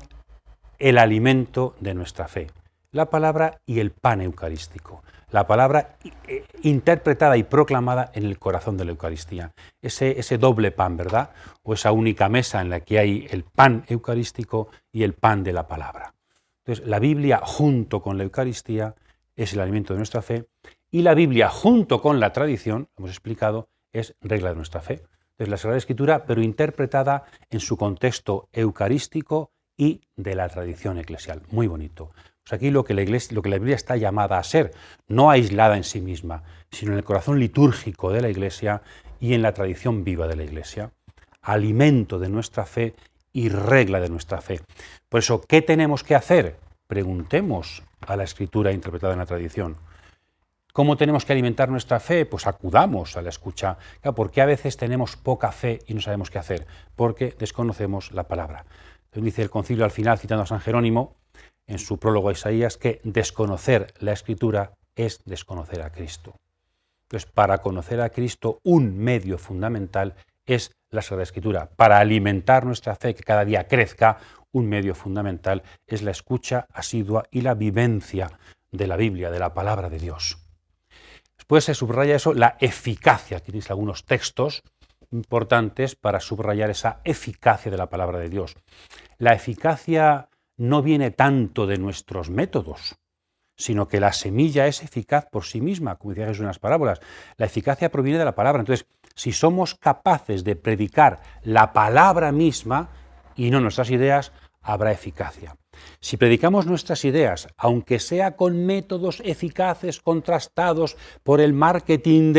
el alimento de nuestra fe. La palabra y el pan eucarístico. La palabra interpretada y proclamada en el corazón de la Eucaristía. Ese doble pan, ¿verdad? O esa única mesa en la que hay el pan eucarístico y el pan de la palabra. Entonces, la Biblia junto con la Eucaristía es el alimento de nuestra fe, y la Biblia junto con la tradición, hemos explicado, es regla de nuestra fe. Entonces, la Sagrada Escritura, pero interpretada en su contexto eucarístico y de la tradición eclesial. Muy bonito. Pues aquí lo que la Biblia está llamada a ser, no aislada en sí misma, sino en el corazón litúrgico de la Iglesia y en la tradición viva de la Iglesia. Alimento de nuestra fe y regla de nuestra fe. Por eso, ¿qué tenemos que hacer? Preguntemos a la Escritura interpretada en la tradición. ¿Cómo tenemos que alimentar nuestra fe? Pues acudamos a la escucha. ¿Por qué a veces tenemos poca fe y no sabemos qué hacer? Porque desconocemos la palabra. Entonces dice el Concilio al final, citando a San Jerónimo, en su prólogo a Isaías, que desconocer la Escritura es desconocer a Cristo. Entonces, para conocer a Cristo, un medio fundamental es la Sagrada Escritura. Para alimentar nuestra fe, que cada día crezca, un medio fundamental es la escucha asidua y la vivencia de la Biblia, de la palabra de Dios. Después se subraya eso, la eficacia. Aquí tenéis algunos textos importantes para subrayar esa eficacia de la palabra de Dios. La eficacia no viene tanto de nuestros métodos, sino que la semilla es eficaz por sí misma, como decía Jesús en las parábolas. La eficacia proviene de la palabra. Entonces, si somos capaces de predicar la palabra misma y no nuestras ideas, habrá eficacia. Si predicamos nuestras ideas, aunque sea con métodos eficaces contrastados por el marketing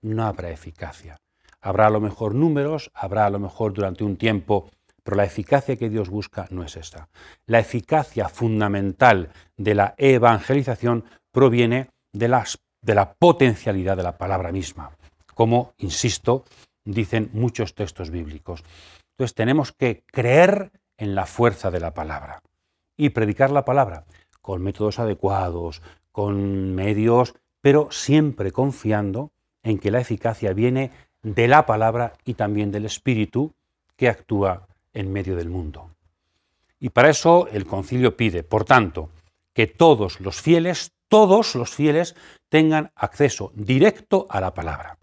no habrá eficacia. Habrá a lo mejor números, habrá a lo mejor durante un tiempo, pero la eficacia que Dios busca no es esta. La eficacia fundamental de la evangelización proviene de la potencialidad de la palabra misma, como, insisto, dicen muchos textos bíblicos. Entonces tenemos que creer en la fuerza de la palabra y predicar la palabra con métodos adecuados, con medios, pero siempre confiando en que la eficacia viene de la palabra y también del Espíritu que actúa en medio del mundo. Y para eso el Concilio pide, por tanto, que todos los fieles tengan acceso directo a la palabra.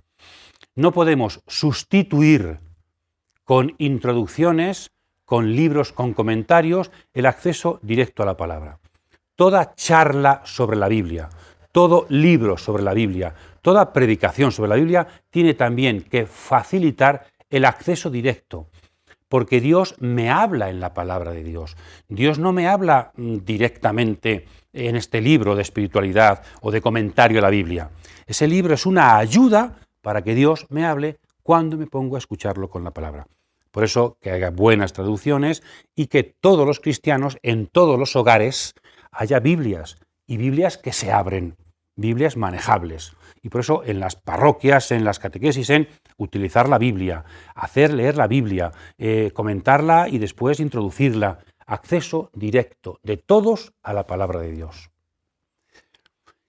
No podemos sustituir con introducciones, con libros, con comentarios, el acceso directo a la palabra. Toda charla sobre la Biblia, todo libro sobre la Biblia, toda predicación sobre la Biblia tiene también que facilitar el acceso directo, porque Dios me habla en la palabra de Dios. Dios no me habla directamente en este libro de espiritualidad o de comentario a la Biblia. Ese libro es una ayuda para que Dios me hable cuando me pongo a escucharlo con la palabra. Por eso que haya buenas traducciones y que todos los cristianos, en todos los hogares, haya Biblias, y Biblias que se abren, Biblias manejables. Y por eso en las parroquias, en las catequesis, en utilizar la Biblia, hacer leer la Biblia, comentarla y después introducirla. Acceso directo de todos a la palabra de Dios.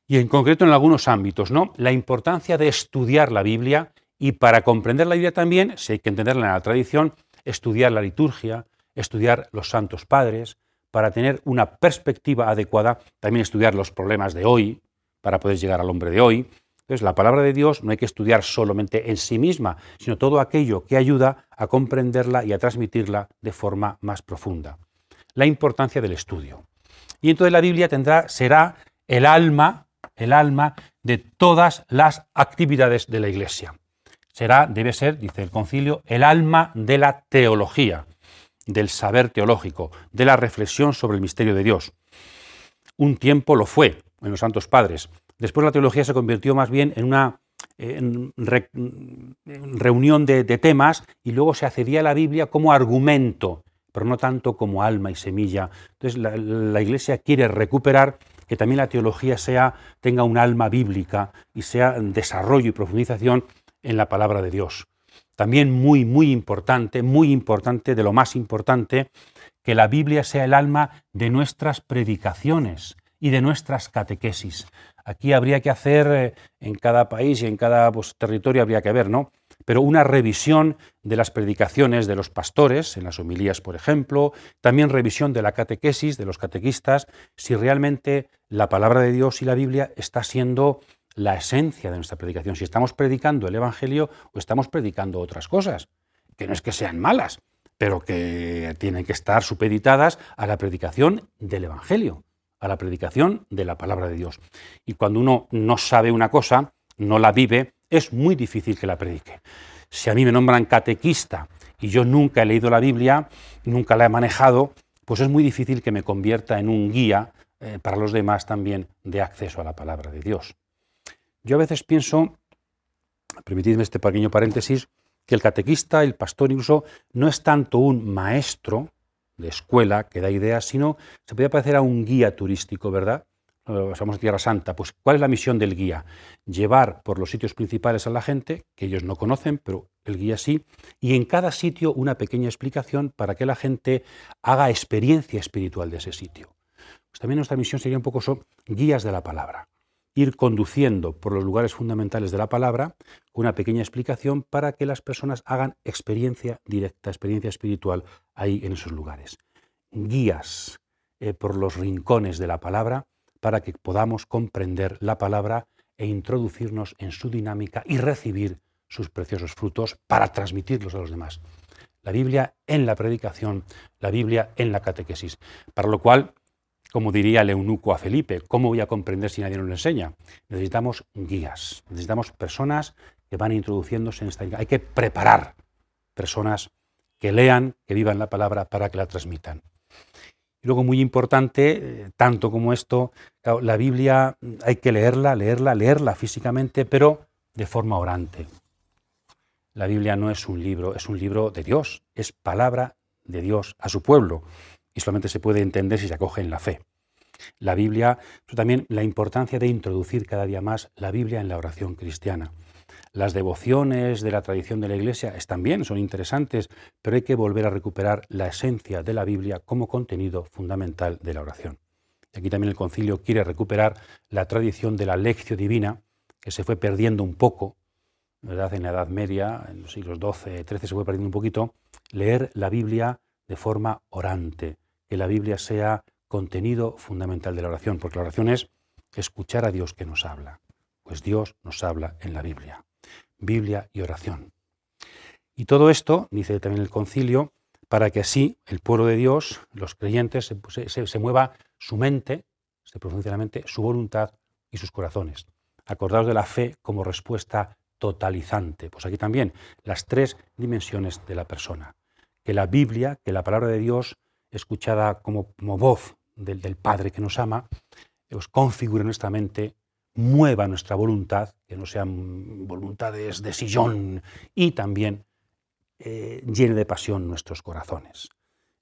Y en concreto en algunos ámbitos, ¿no? La importancia de estudiar la Biblia, y para comprender la Biblia también, si hay que entenderla en la tradición, estudiar la liturgia, estudiar los santos padres, para tener una perspectiva adecuada, también estudiar los problemas de hoy, para poder llegar al hombre de hoy. Entonces, la palabra de Dios no hay que estudiar solamente en sí misma, sino todo aquello que ayuda a comprenderla y a transmitirla de forma más profunda. La importancia del estudio. Y entonces la Biblia será el alma de todas las actividades de la Iglesia. Debe ser, dice el concilio, el alma de la teología, del saber teológico, de la reflexión sobre el misterio de Dios. Un tiempo lo fue en los santos padres. Después la teología se convirtió más bien en una reunión de temas, y luego se accedía a la Biblia como argumento, pero no tanto como alma y semilla. Entonces la Iglesia quiere recuperar que también la teología tenga un alma bíblica y sea desarrollo y profundización en la palabra de Dios. También muy importante, de lo más importante, que la Biblia sea el alma de nuestras predicaciones y de nuestras catequesis. Aquí habría que hacer, en cada país y en cada territorio habría que ver, ¿no? Pero una revisión de las predicaciones de los pastores, en las homilías, por ejemplo, también revisión de la catequesis, de los catequistas, si realmente la palabra de Dios y la Biblia está siendo la esencia de nuestra predicación, si estamos predicando el Evangelio o estamos predicando otras cosas, que no es que sean malas, pero que tienen que estar supeditadas a la predicación del Evangelio, a la predicación de la palabra de Dios. Y cuando uno no sabe una cosa, no la vive, es muy difícil que la predique. Si a mí me nombran catequista y yo nunca he leído la Biblia, nunca la he manejado, pues es muy difícil que me convierta en un guía para los demás también de acceso a la palabra de Dios. Yo a veces pienso, permitidme este pequeño paréntesis, que el catequista, el pastor incluso, no es tanto un maestro de escuela que da ideas, sino se puede parecer a un guía turístico, ¿verdad? Estamos en Tierra Santa, pues ¿cuál es la misión del guía? Llevar por los sitios principales a la gente, que ellos no conocen, pero el guía sí, y en cada sitio una pequeña explicación para que la gente haga experiencia espiritual de ese sitio. Pues también nuestra misión sería un poco guías de la palabra. Ir conduciendo por los lugares fundamentales de la palabra con una pequeña explicación para que las personas hagan experiencia directa, experiencia espiritual ahí en esos lugares. Guías por los rincones de la palabra para que podamos comprender la palabra e introducirnos en su dinámica y recibir sus preciosos frutos para transmitirlos a los demás. La Biblia en la predicación, la Biblia en la catequesis, para lo cual, como diría el eunuco a Felipe, ¿cómo voy a comprender si nadie nos lo enseña? Necesitamos guías, necesitamos personas que van introduciéndose en esta... Hay que preparar personas que lean, que vivan la palabra para que la transmitan. Y luego, muy importante, tanto como esto, la Biblia hay que leerla físicamente, pero de forma orante. La Biblia no es un libro de Dios, es palabra de Dios a su pueblo. Y solamente se puede entender si se acoge en la fe. La Biblia, también la importancia de introducir cada día más la Biblia en la oración cristiana. Las devociones de la tradición de la Iglesia también son interesantes, pero hay que volver a recuperar la esencia de la Biblia como contenido fundamental de la oración. Y aquí también el concilio quiere recuperar la tradición de la lectio divina, que se fue perdiendo un poco, ¿verdad? En la Edad Media, en los siglos XII, XIII se fue perdiendo un poquito, leer la Biblia de forma orante, que la Biblia sea contenido fundamental de la oración, porque la oración es escuchar a Dios que nos habla, pues Dios nos habla en la Biblia. Biblia y oración. Y todo esto, dice también el concilio, para que así el pueblo de Dios, los creyentes, se mueva su mente, se profundice la mente, su voluntad y sus corazones. Acordaos de la fe como respuesta totalizante. Pues aquí también las tres dimensiones de la persona. que la Biblia, que la palabra de Dios, escuchada como voz del Padre que nos ama, os configure nuestra mente, mueva nuestra voluntad, que no sean voluntades de sillón, y también llene de pasión nuestros corazones.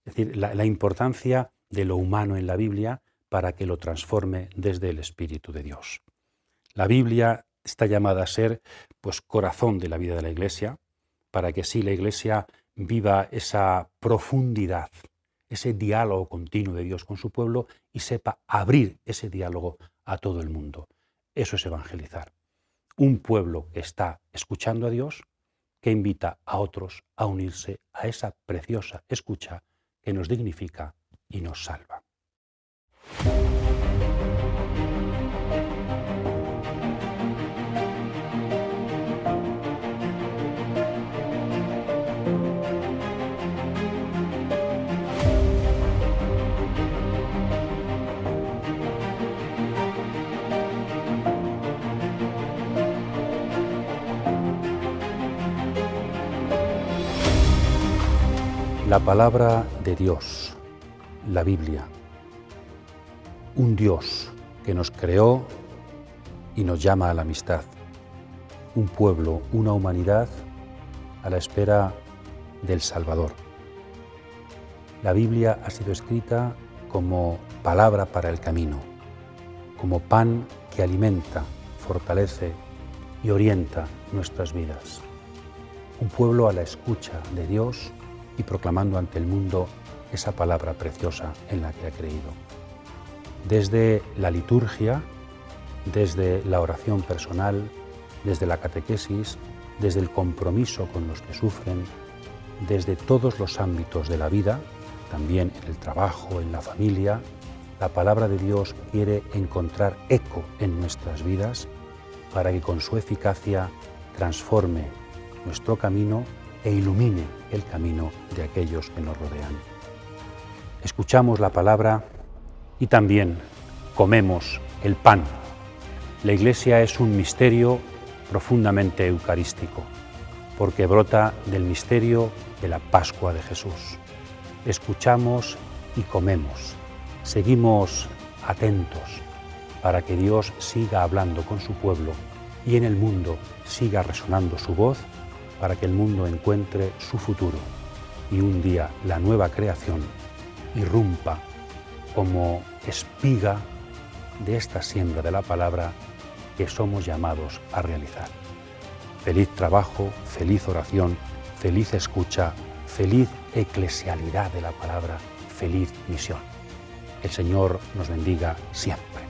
Es decir, la importancia de lo humano en la Biblia para que lo transforme desde el Espíritu de Dios. La Biblia está llamada a ser, pues, corazón de la vida de la Iglesia, para que así la Iglesia viva esa profundidad, ese diálogo continuo de Dios con su pueblo y sepa abrir ese diálogo a todo el mundo. Eso es evangelizar. Un pueblo que está escuchando a Dios, que invita a otros a unirse a esa preciosa escucha que nos dignifica y nos salva. La palabra de Dios, la Biblia, un Dios que nos creó y nos llama a la amistad, un pueblo, una humanidad a la espera del Salvador. La Biblia ha sido escrita como palabra para el camino, como pan que alimenta, fortalece y orienta nuestras vidas. Un pueblo a la escucha de Dios y proclamando ante el mundo esa palabra preciosa en la que ha creído. Desde la liturgia, desde la oración personal, desde la catequesis, desde el compromiso con los que sufren, desde todos los ámbitos de la vida, también en el trabajo, en la familia, la palabra de Dios quiere encontrar eco en nuestras vidas para que con su eficacia transforme nuestro camino e ilumine el camino de aquellos que nos rodean. Escuchamos la palabra y también comemos el pan. La Iglesia es un misterio profundamente eucarístico, porque brota del misterio de la Pascua de Jesús. Escuchamos y comemos, seguimos atentos para que Dios siga hablando con su pueblo y en el mundo siga resonando su voz, para que el mundo encuentre su futuro y un día la nueva creación irrumpa como espiga de esta siembra de la palabra que somos llamados a realizar. Feliz trabajo, feliz oración, feliz escucha, feliz eclesialidad de la palabra, feliz misión. El Señor nos bendiga siempre.